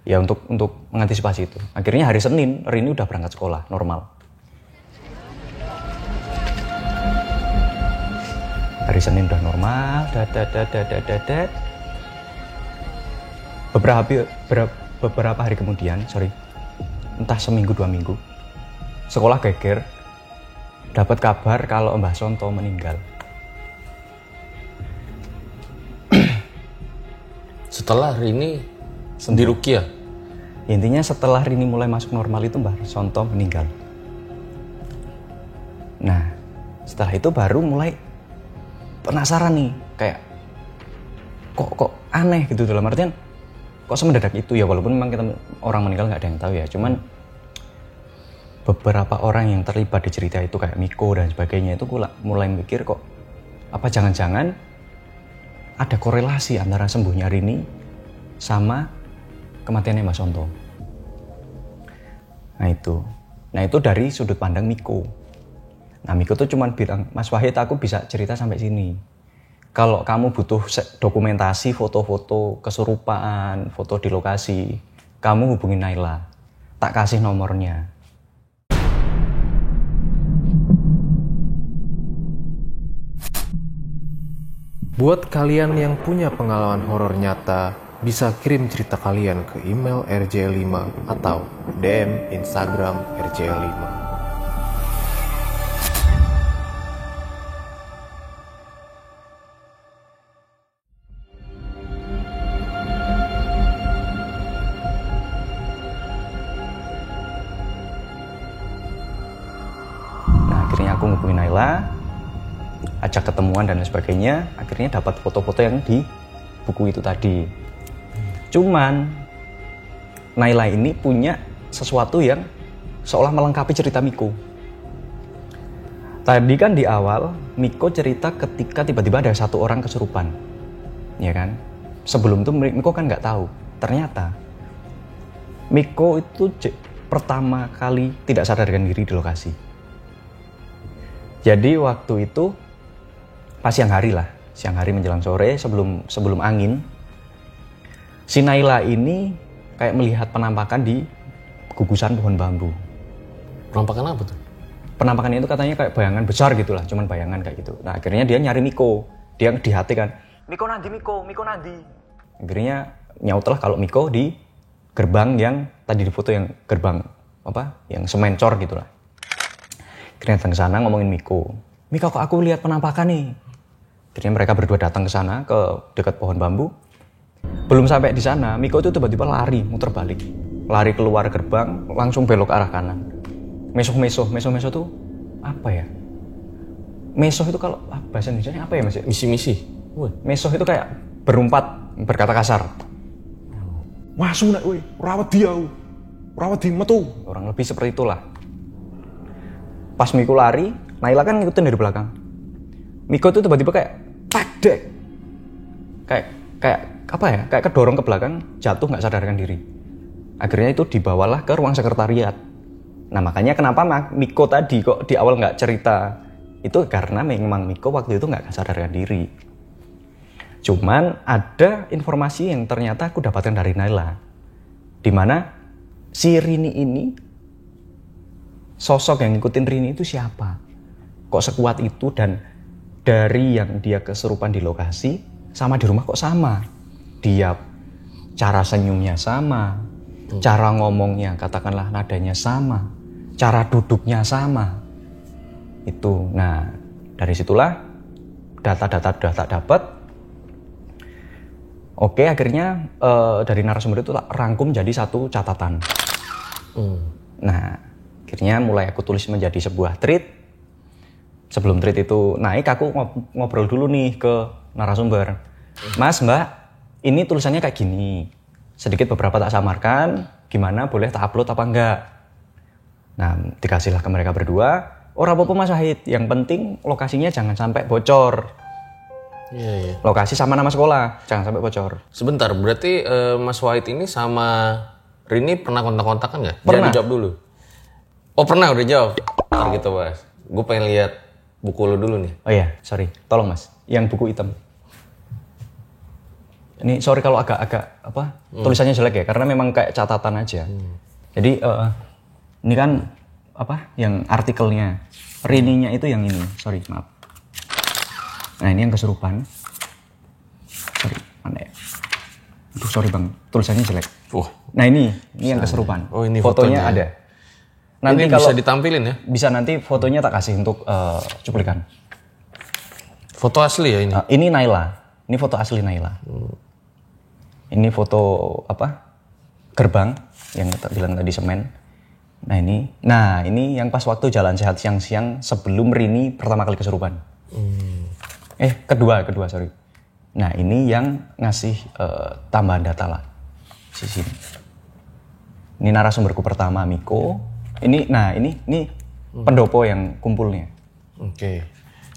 ya untuk mengantisipasi itu. Akhirnya hari Senin Rini udah berangkat sekolah normal. Hari Senin udah normal, beberapa hari kemudian, entah seminggu 2 minggu, sekolah geger dapat kabar kalau Mbah Sonto meninggal. Setelah Rini diruqyah. Intinya setelah Rini mulai masuk normal itu Mbah Sonto meninggal. Nah, setelah itu baru mulai penasaran nih, kayak kok aneh gitu dalam artian kok semendadak itu ya, walaupun memang kita orang meninggal nggak ada yang tahu ya, cuman beberapa orang yang terlibat di cerita itu kayak Miko dan sebagainya itu mulai mikir kok apa jangan-jangan ada korelasi antara sembuhnya Rini sama kematiannya Mbah Sonto. Nah itu dari sudut pandang Miko. Nah Miko tuh cuman bilang, Mas Wahid aku bisa cerita sampai sini. Kalau kamu butuh dokumentasi foto-foto kesurupaan, foto di lokasi, kamu hubungin Naila. Tak kasih nomornya. Buat kalian yang punya pengalaman horor nyata, bisa kirim cerita kalian ke email rj5 atau DM Instagram rj5. Nah akhirnya aku ngubungin Naila, ajak ketemuan dan lain sebagainya. Akhirnya dapat foto-foto yang di buku itu tadi. Cuman Naila ini punya sesuatu yang seolah melengkapi cerita Miko. Tadi kan di awal Miko cerita ketika tiba-tiba ada satu orang kesurupan, ya kan? Sebelum itu Miko kan nggak tahu. Ternyata Miko itu pertama kali tidak sadarkan diri di lokasi. Jadi waktu itu pas siang hari menjelang sore sebelum angin, si Naila ini kayak melihat penampakan di gugusan pohon bambu. Penampakan apa tuh? Penampakan itu katanya kayak bayangan besar gitulah, cuman bayangan kayak gitu. Nah akhirnya dia nyari Miko, dia di hati kan, Miko nandi. Akhirnya nyautlah kalau Miko di gerbang yang tadi di foto, yang gerbang yang semencor gitulah. Akhirnya datang ke sana ngomongin Miko kok aku lihat penampakan nih. Akhirnya mereka berdua datang ke sana, ke dekat pohon bambu. Belum sampai di sana, Miko itu tiba-tiba lari, muter balik. Lari keluar gerbang, langsung belok ke arah kanan. Mesoh tuh apa ya? Mesoh itu kalau bahasa Indonesia apa ya Mas? Misi-misi. Mesoh itu kayak berumpat, berkata kasar. Wasu nak weh, rawat dia metu. Orang lebih seperti itulah. Pas Miko lari, Naila kan ngikutin dari belakang. Miko tuh tiba-tiba kayak padek. Kayak apa ya? Kayak kedorong ke belakang, jatuh nggak sadarkan diri. Akhirnya itu dibawalah ke ruang sekretariat. Nah makanya kenapa Miko tadi kok di awal nggak cerita, itu karena memang Miko waktu itu nggak sadarkan diri. Cuman ada informasi yang ternyata aku dapatkan dari Naila, dimana si Rini ini, sosok yang ngikutin Rini itu siapa? Kok sekuat itu, dan dari yang dia kesurupan di lokasi sama di rumah kok sama. Dia cara senyumnya sama, cara ngomongnya katakanlah nadanya sama, cara duduknya sama. Itu. Nah, dari situlah data-data udah tak dapat. Oke, akhirnya dari narasumber itu rangkum jadi satu catatan. Nah, akhirnya mulai aku tulis menjadi sebuah tweet. Sebelum tweet itu naik, aku ngobrol dulu nih ke narasumber. Mas, Mbak, ini tulisannya kayak gini. Sedikit beberapa tak samarkan, gimana boleh tak upload apa enggak? Nah, dikasihlah ke mereka berdua. Ora apa-apa Mas Wahid, yang penting lokasinya jangan sampai bocor. Iya. Lokasi sama nama sekolah, jangan sampai bocor. Sebentar, berarti Mas Wahid ini sama Rini pernah kontak-kontakan nggak? Pernah. Jangan dijawab dulu. Oh pernah, udah jawab. Ntar gitu Mas. Gue pengen lihat buku lo dulu nih. Oh iya, sorry. Tolong Mas, yang buku hitam. Ini sorry kalau agak tulisannya jelek ya, karena memang kayak catatan aja. Jadi ini kan yang artikelnya. Rini-nya itu yang ini. Sorry, maaf. Nah, ini yang kesurupan. Sorry, mana ya? Aduh, sorry Bang, tulisannya jelek. Nah, ini yang kesurupan. Oh, ini fotonya ada. Nanti ini kalau bisa ditampilin ya? Bisa, nanti fotonya tak kasih untuk cuplikan. Foto asli ya ini? Ini Naila. Ini foto asli Naila. Ini foto gerbang yang tak bilang tadi semen. Nah ini yang pas waktu jalan sehat siang-siang sebelum Rini pertama kali kesurupan. Kedua sorry. Nah ini yang ngasih tambahan data lah di sini. Ini narasumberku pertama Miko. Ini pendopo yang kumpulnya. Oke.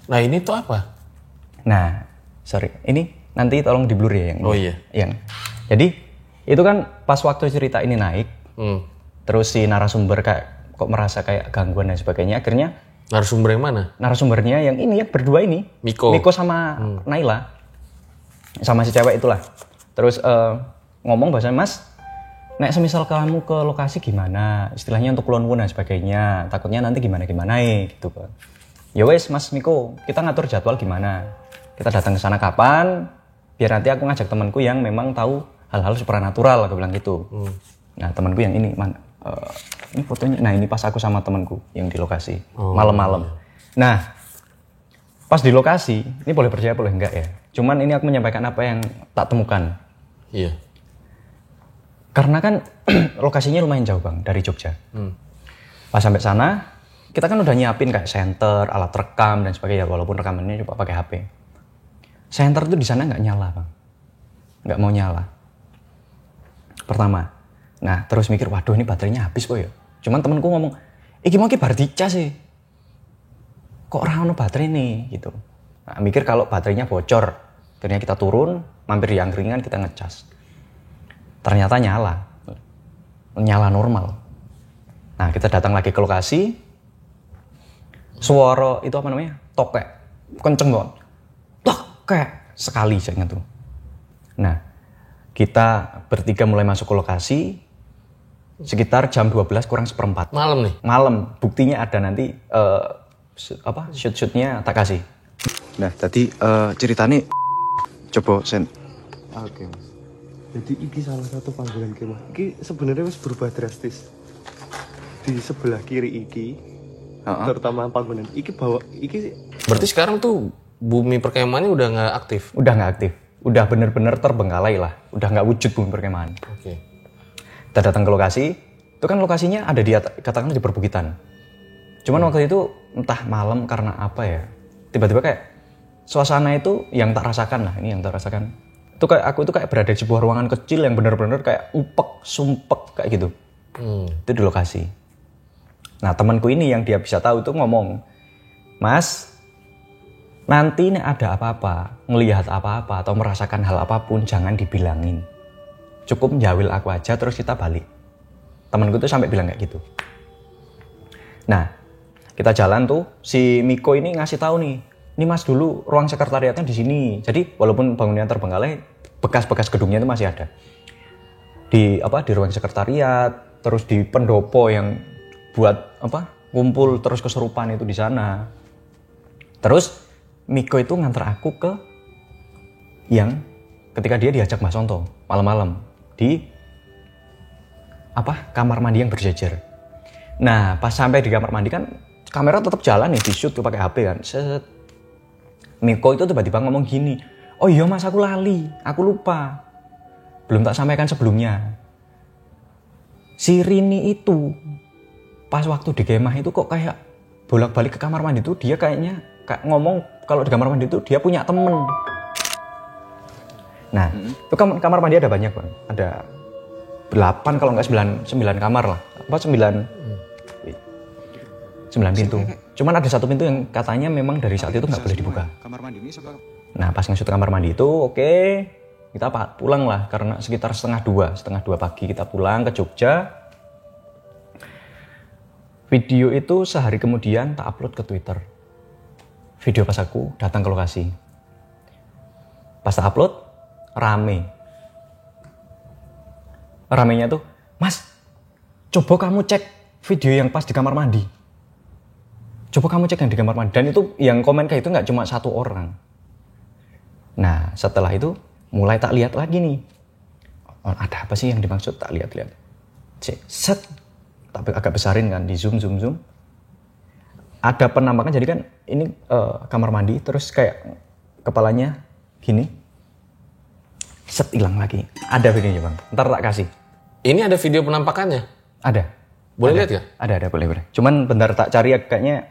Nah ini tuh apa? Nah sorry, ini nanti tolong di blur ya yang. Oh iya. Jadi itu kan pas waktu cerita ini naik. Terus si narasumber kayak kok merasa kayak gangguan dan sebagainya. Akhirnya narasumber yang mana? Narasumbernya yang ini, yang berdua ini. Miko sama Naila. Sama si cewek itulah. Terus ngomong bahasanya, Mas, nek semisal kamu ke lokasi gimana? Istilahnya untuk keluar dan sebagainya. Takutnya nanti gimana gitu kan. Ya wes Mas Miko, kita ngatur jadwal gimana? kita datang ke sana kapan, biar nanti aku ngajak temanku yang memang tahu hal-hal supranatural, aku bilang gitu. Nah temanku yang ini mana? Ini fotonya, nah ini pas aku sama temanku yang di lokasi malam-malam. Nah pas di lokasi, ini boleh percaya boleh enggak ya. Cuman ini aku menyampaikan apa yang tak temukan. Iya. Karena kan lokasinya lumayan jauh bang dari Jogja. Pas sampai sana, kita kan udah nyiapin kayak senter, alat rekam dan sebagainya. Walaupun rekamannya coba pakai HP. Senter tuh di sana nggak nyala bang, nggak mau nyala. Pertama, nah terus mikir, waduh ini baterainya habis kok ya. Cuman temenku ngomong, iki mau bar dicas sih. Kok ora ono baterai nih gitu. Nah, mikir kalau baterainya bocor, akhirnya kita turun, mampir di angkringan kita ngecas. Ternyata nyala normal. Nah kita datang lagi ke lokasi, suara itu apa namanya, tokek, kenceng banget, tokek sekali saya ingat tuh. Nah kita bertiga mulai masuk ke lokasi, sekitar jam 12 kurang seperempat. Malam nih? Malam, buktinya ada nanti shoot-shootnya tak kasih. Nah, tadi ceritanya coba sen. Oke mas. Jadi iki salah satu panggonan kemah. Iki sebenarnya wis berubah drastis. Di sebelah kiri iki, terutama panggonan iki Berarti sekarang tuh bumi perkemahannya udah nggak aktif? Udah nggak aktif, udah bener-bener terbengkalai lah, udah nggak wujud bumi perkemahan. Oke. Kita datang ke lokasi, itu kan lokasinya ada di katakanlah di perbukitan. Cuman waktu itu entah malam karena apa ya, tiba-tiba kayak suasana itu yang tak rasakan lah, ini yang tak rasakan. Itu kayak aku itu kayak berada di sebuah ruangan kecil yang bener-bener kayak upek, sumpek kayak gitu. Itu di lokasi. Nah temanku ini yang dia bisa tahu itu ngomong, Mas, nanti nih ada apa-apa, ngelihat apa-apa atau merasakan hal apapun jangan dibilangin. Cukup jawil aku aja terus kita balik. Temanku tuh sampai bilang kayak gitu. Nah, kita jalan tuh, si Miko ini ngasih tahu nih, ini Mas dulu ruang sekretariatnya di sini. Jadi walaupun bangunan terbengkalai, bekas-bekas gedungnya itu masih ada. Di ruang sekretariat, terus di pendopo yang buat kumpul terus kesurupan itu di sana. Terus Miko itu nganter aku ke yang ketika dia diajak Mas Sonto malam-malam di kamar mandi yang berjejer. Nah pas sampai di kamar mandi kan kamera tetap jalan nih, di shoot tuh pakai HP kan. Set. Miko itu tiba-tiba ngomong gini, oh iya Mas aku lali, aku lupa, belum tak sampaikan sebelumnya. Si Rini itu pas waktu di kemah itu kok kayak bolak-balik ke kamar mandi itu dia kayaknya kayak ngomong kalau di kamar mandi itu dia punya temen. Nah itu kamar mandi ada banyak Bang, ada 8 kalau nggak 9 kamar lah, 9 pintu. Cuman ada satu pintu yang katanya memang dari saat itu nggak boleh dibuka. Nah pas ngesut kamar mandi itu oke, kita pulang lah karena sekitar setengah dua pagi kita pulang ke Jogja. Video itu sehari kemudian tak upload ke Twitter. Video pas aku datang ke lokasi. Pas tak upload, ramenya tuh, Mas, coba kamu cek video yang pas di kamar mandi. Coba kamu cek yang di kamar mandi. Dan itu yang komen kayak itu nggak cuma satu orang. Nah setelah itu mulai tak lihat lagi nih. Oh, ada apa sih yang dimaksud? Tak lihat-lihat. Set. Tapi agak besarin kan, di zoom. Ada penampakan, jadi kan ini kamar mandi, terus kayak kepalanya gini. Set, hilang lagi. Ada videonya Bang, ntar tak kasih. Ini ada video penampakannya? Ada. Boleh lihat ya? Ada, boleh. Cuman bentar tak cari kayaknya,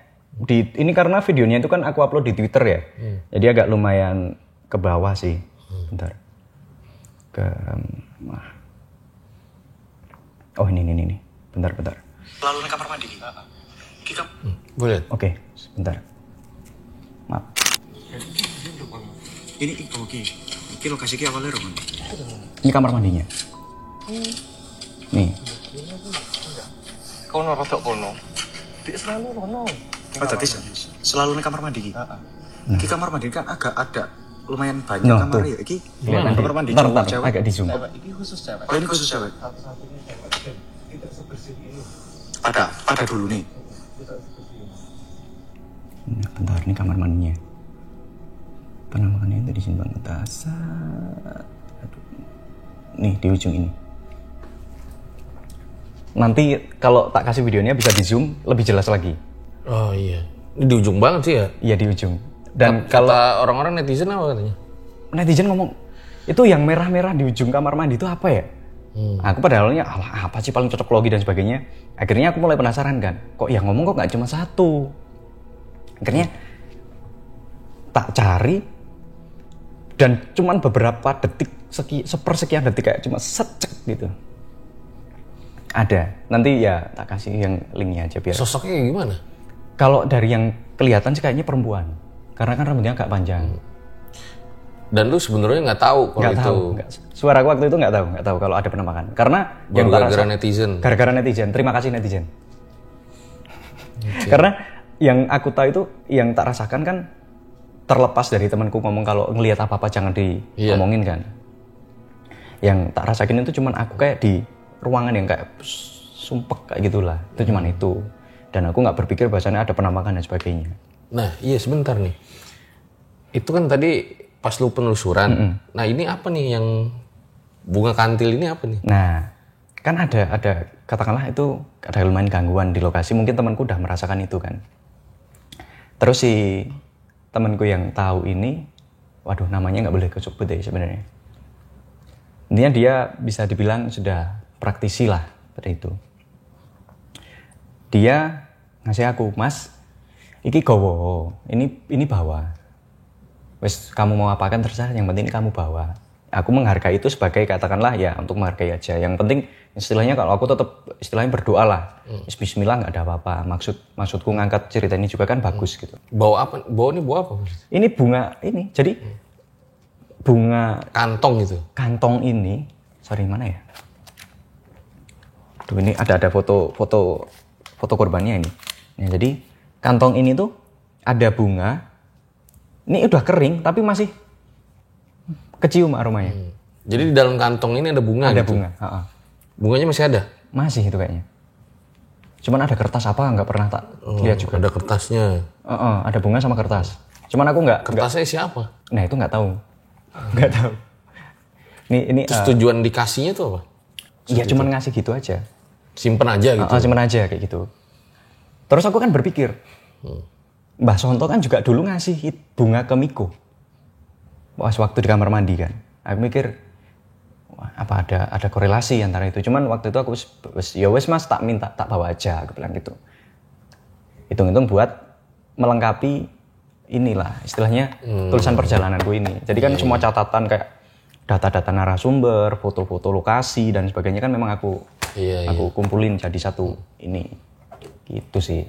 ini karena videonya itu kan aku upload di Twitter ya. Jadi agak lumayan ke bawah sih. Bentar. Oh ini. Bentar. Lalu ke kamar mandi. Kita boleh. Oke, sebentar. Maaf. Ini lokasi awalnya Roman. Ini kamar mandinya. Nih. kono rodok kono. Dik selalu kono. Oh, tadi selalu ning kamar mandi iki. Iki kamar mandi kan agak ada lumayan banyak No, kamar tuh. ya. Iki Lihat kamar mandi ntar, cewek. agak di zoom. Ini khusus cewek. Oh, ini khusus cewek. Tidak sebersih ini. Ada dulu nih. Bentar, ini kamar mandinya. Penampakannya itu di sini banget. Nih di ujung ini. Nanti kalau tak kasih videonya bisa di zoom lebih jelas lagi. Oh iya. Ini di ujung banget sih ya? Iya di ujung. Dan kalau orang-orang netizen apa katanya? Netizen ngomong, itu yang merah-merah di ujung kamar mandi itu apa ya? Aku padahalnya, alah apa sih paling cocok logi dan sebagainya. Akhirnya aku mulai penasaran kan, kok yang ngomong kok nggak cuma satu. Akhirnya tak cari, dan cuman beberapa detik, sepersekian detik kayak cuma secek gitu. Ada, nanti ya tak kasih yang linknya aja biar. Sosoknya kayak gimana? Kalau dari yang kelihatan sih kayaknya perempuan, karena kan rambutnya agak panjang. Dan lu sebenarnya nggak tahu kalau itu. Suara aku waktu itu nggak tahu kalau ada penampakan. Karena yang gara-gara netizen. Gara-gara netizen. Terima kasih netizen. Karena yang aku tahu itu, yang tak rasakan kan terlepas dari temanku ngomong kalau ngelihat apa-apa jangan diomongin kan. Yang tak rasakin itu cuman aku kayak di ruangan yang kayak sumpek kayak gitulah. Itu cuman itu. Dan aku nggak berpikir bahasanya ada penampakan dan sebagainya. Nah iya sebentar nih. Itu kan tadi pas lu penelusuran. Nah ini apa nih yang bunga kantil ini apa nih? Nah kan ada katakanlah itu ada lumayan gangguan di lokasi. Mungkin temanku udah merasakan itu kan. Terus si temanku yang tahu ini, waduh namanya nggak boleh kesebut ya sebenarnya. Intinya dia bisa dibilang sudah praktisi lah pada itu. Dia ngasih aku, Mas, iki gowo, ini bawa. Wes kamu mau apakan terserah, yang penting ini kamu bawa. Aku menghargai itu sebagai katakanlah ya untuk menghargai aja. Yang penting istilahnya kalau aku tetap istilahnya berdoa lah. Bismillah nggak ada apa-apa. Maksudku ngangkat cerita ini juga kan bagus gitu. Bawa apa? Bawa apa? Ini bunga ini. Jadi bunga kantong itu. Kantong ini, sorry mana ya? Duh, ini ada foto korbannya ini. Nah, jadi kantong ini tuh ada bunga. Ini udah kering tapi masih kecium aromanya. Jadi di dalam kantong ini ada bunga. Ada gitu? bunga. Bunganya masih ada? Masih itu kayaknya. Cuman ada kertas apa nggak pernah tak lihat juga. Ada kertasnya. Ada bunga sama kertas. Cuman aku nggak. Kertasnya siapa? Nah itu nggak tahu. Nggak tahu. Ini. Terus tujuan dikasihnya tuh apa? Iya cuman ngasih gitu aja. Simpen aja gitu. Simpen aja kayak gitu. Terus aku kan berpikir, Mbah Sonto kan juga dulu ngasih bunga ke Miko. Waktu di kamar mandi kan. Aku mikir, wah, apa ada korelasi antara itu. Cuman waktu itu aku ya wes Mas tak minta, tak bawa aja. Aku bilang gitu. Hitung-hitung buat melengkapi inilah istilahnya tulisan perjalananku ini. Jadi kan semua catatan kayak data-data narasumber, foto-foto lokasi dan sebagainya kan memang aku kumpulin jadi satu ini. Gitu sih.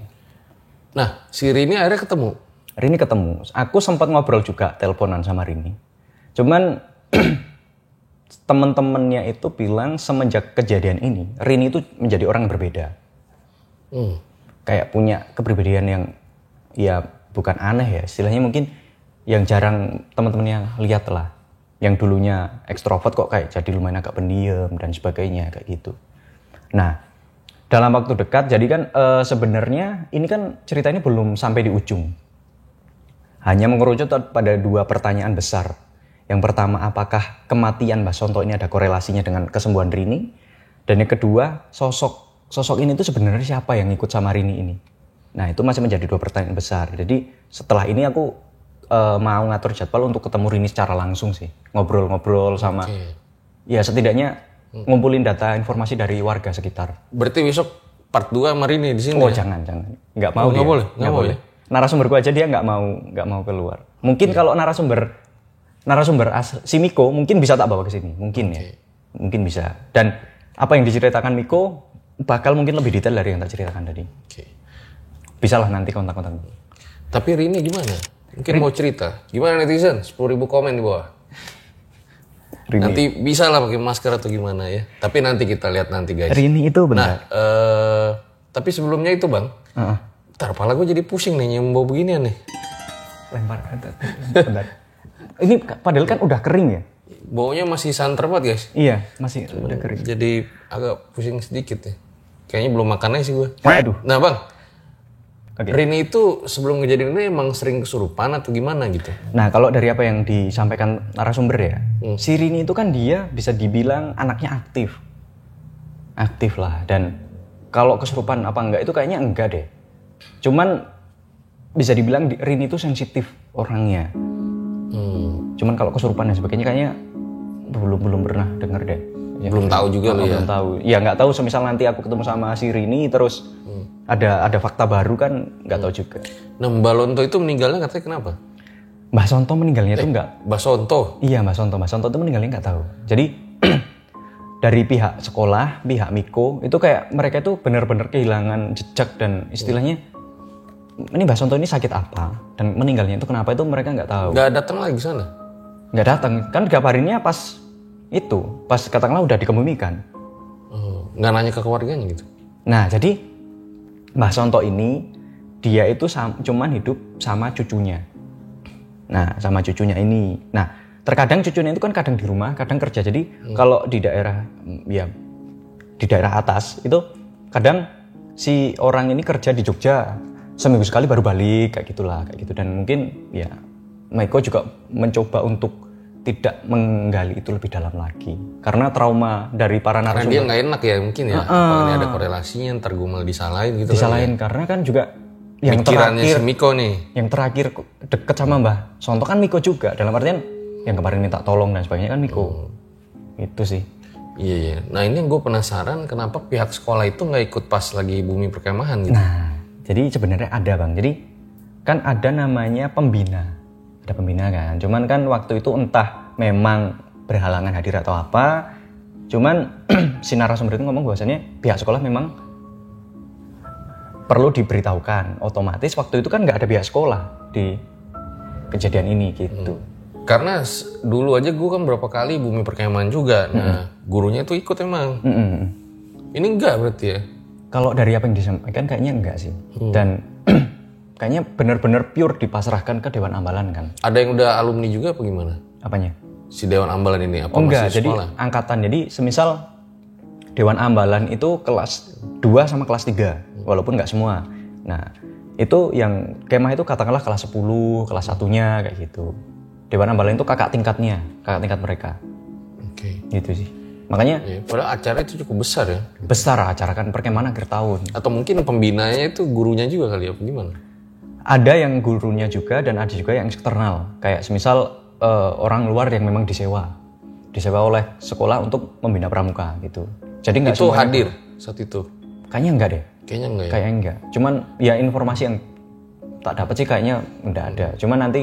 Nah, si Rini akhirnya ketemu? Rini ketemu. Aku sempat ngobrol juga, teleponan sama Rini. Cuman temen-temennya itu bilang semenjak kejadian ini, Rini itu menjadi orang yang berbeda. Kayak punya kepribadian yang ya bukan aneh ya. Istilahnya mungkin yang jarang teman-temannya lihat lah. Yang dulunya ekstrovert kok kayak jadi lumayan agak pendiam dan sebagainya kayak gitu. Nah, dalam waktu dekat, jadi kan sebenarnya ini kan cerita ini belum sampai di ujung. Hanya mengerucut pada dua pertanyaan besar. Yang pertama, apakah kematian Mbah Sonto ini ada korelasinya dengan kesembuhan Rini? Dan yang kedua, sosok ini tuh sebenarnya siapa yang ikut sama Rini ini? Nah, itu masih menjadi dua pertanyaan besar. Jadi setelah ini aku mau ngatur jadwal untuk ketemu Rini secara langsung sih. Ngobrol-ngobrol sama, ya setidaknya ngumpulin data informasi dari warga sekitar. Berarti besok part 2 sama Rini di sini. Oh, ya? jangan. Nggak mau dia. Nggak boleh. Narasumberku aja dia nggak mau keluar. Mungkin kalau narasumber si Miko mungkin bisa tak bawa ke sini. Mungkin ya. Mungkin bisa. Dan apa yang diceritakan Miko bakal mungkin lebih detail dari yang tak ceritakan tadi. Bisa lah nanti kontak-kontak. Tapi Rini gimana? Mungkin mau cerita. Gimana netizen? 10.000 komen di bawah. Rini. Nanti bisa lah pakai masker atau gimana ya. Tapi nanti kita lihat nanti guys. Rini itu benar. Nah, tapi sebelumnya itu bang. Ntar kepala gue jadi pusing nih yang bau beginian nih. Lempar. Bentar. Ini padahal kan udah kering ya. Baunya masih santer banget guys. Iya masih udah kering. Jadi agak pusing sedikit ya. Kayaknya belum makan aja sih gue. Aduh. Nah bang. Oke. Rini itu sebelum kejadian ini emang sering kesurupan atau gimana gitu? Nah, kalau dari apa yang disampaikan narasumber ya, si Rini itu kan dia bisa dibilang anaknya aktif. Aktif lah, dan kalau kesurupan apa enggak itu kayaknya enggak deh. Cuman bisa dibilang Rini itu sensitif orangnya. Cuman kalau kesurupan dan sebagainya kayaknya belum pernah dengar deh. Ya, Belum tahu juga lo ya? Belum tahu. Ya nggak tahu semisal nanti aku ketemu sama si Rini terus ada fakta baru kan nggak tahu juga. Nah, Mbak Lonto itu meninggalnya katanya kenapa? Mbah Sonto meninggalnya itu enggak. Mbak Sonto? Iya Mbah Sonto itu meninggalnya nggak tahu. Jadi dari pihak sekolah, pihak Miko itu kayak mereka itu benar-benar kehilangan jejak dan istilahnya ini Mbah Sonto ini sakit apa dan meninggalnya itu kenapa itu mereka nggak tahu. Nggak datang lagi sana? Nggak datang kan gabarinnya pas katakanlah udah dikebumikan. Nggak nanya ke keluarganya gitu? Nah jadi Mbah Sonto ini dia itu cuman hidup sama cucunya. Nah sama cucunya ini. Nah terkadang cucunya itu kan kadang di rumah, kadang kerja. Jadi kalau di daerah di daerah atas itu kadang si orang ini kerja di Jogja seminggu sekali baru balik kayak gitulah kayak gitu. Dan mungkin ya Maiko juga mencoba untuk tidak menggali itu lebih dalam lagi karena trauma dari para narasumber. Karena dia nggak enak ya mungkin ya. Apalagi ada korelasinya, ntar gue malah disalahin gitu. Disalahin kan, karena kan juga yang pikirannya terakhir si Miko nih. Yang terakhir deket sama Mbah Sonto kan Miko juga. Dalam artian yang kemarin minta tolong dan sebagainya kan Miko. Itu sih. Iya. Nah ini yang gue penasaran kenapa pihak sekolah itu nggak ikut pas lagi bumi perkemahan gitu. Nah jadi sebenarnya ada Bang. Jadi kan ada namanya pembina. Ada pembina kan. Cuman kan waktu itu entah memang berhalangan hadir atau apa. Cuman si narasumber itu ngomong bahwasannya pihak sekolah memang perlu diberitahukan. Otomatis waktu itu kan nggak ada pihak sekolah di kejadian ini gitu. Karena dulu aja gue kan berapa kali bumi perkemahan juga. Nah gurunya itu ikut emang. Ini enggak berarti ya? Kalau dari apa yang disampaikan kayaknya enggak sih. Dan kayaknya benar-benar pure dipasrahkan ke Dewan Ambalan kan. Ada yang udah alumni juga apa gimana? Apanya? Si Dewan Ambalan ini apa enggak, masih jadi sekolah? angkatan. Jadi semisal Dewan Ambalan itu kelas 2 sama kelas 3, walaupun enggak semua. Nah, itu yang kemah itu katakanlah kelas 10, kelas 1-nya kayak gitu. Dewan Ambalan itu kakak tingkat mereka. Oke. Gitu sih. Makanya Padahal acara itu cukup besar ya. besar acara kan perkemahan akhir tahun. Atau mungkin pembinanya itu gurunya juga kali ya, apa gimana? Ada yang gurunya juga dan ada juga yang eksternal. Kayak semisal orang luar yang memang disewa oleh sekolah untuk membina pramuka gitu. Jadi nggak itu semuanya hadir saat itu? Kayaknya enggak deh. Kayaknya enggak ya? Kayaknya enggak. Cuman ya informasi yang tak dapat sih kayaknya enggak ada. Cuman nanti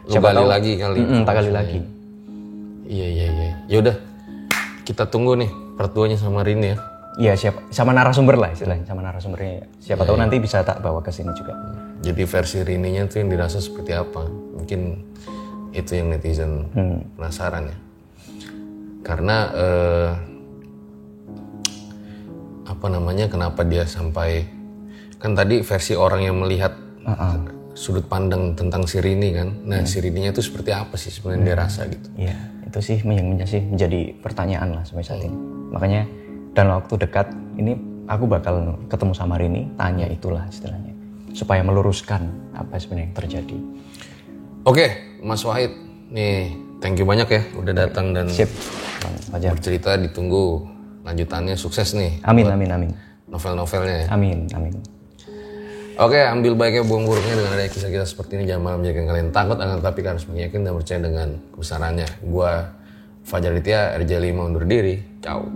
siapa gali tahu lagi kali. tak kali lagi. Iya. Ya udah. Kita tunggu nih part 2-nya sama Rini ya. Iya, sama narasumber lah istilahnya, sama narasumbernya. Siapa tahu nanti bisa tak bawa ke sini juga. Jadi versi Rininya tuh yang dirasa seperti apa? Mungkin itu yang netizen penasaran ya. Karena kenapa dia sampai kan tadi versi orang yang melihat sudut pandang tentang si Rini kan. Nah, si Rininya itu seperti apa sih sebenarnya dia rasa gitu. Iya, itu sih yang menjadi pertanyaan lah sampai saat ini. Makanya dalam waktu dekat ini aku bakal ketemu sama Rini, tanya itulah istilahnya. Supaya meluruskan apa sebenarnya yang terjadi. Oke, Mas Wahid. Nih, thank you banyak ya udah datang dan Sip. Fajar. bercerita. Ditunggu lanjutannya, sukses nih. Amin. Novel-novelnya ya. Amin. Oke, ambil baiknya buang buruknya dengan ada kisah-kisah seperti ini. Jangan malah menjadikan kalian takut, akan tetapi kalian harus yakin dan percaya dengan kebesarannya. Gua Fajar Ditya, RJ5 undur diri. Ciao.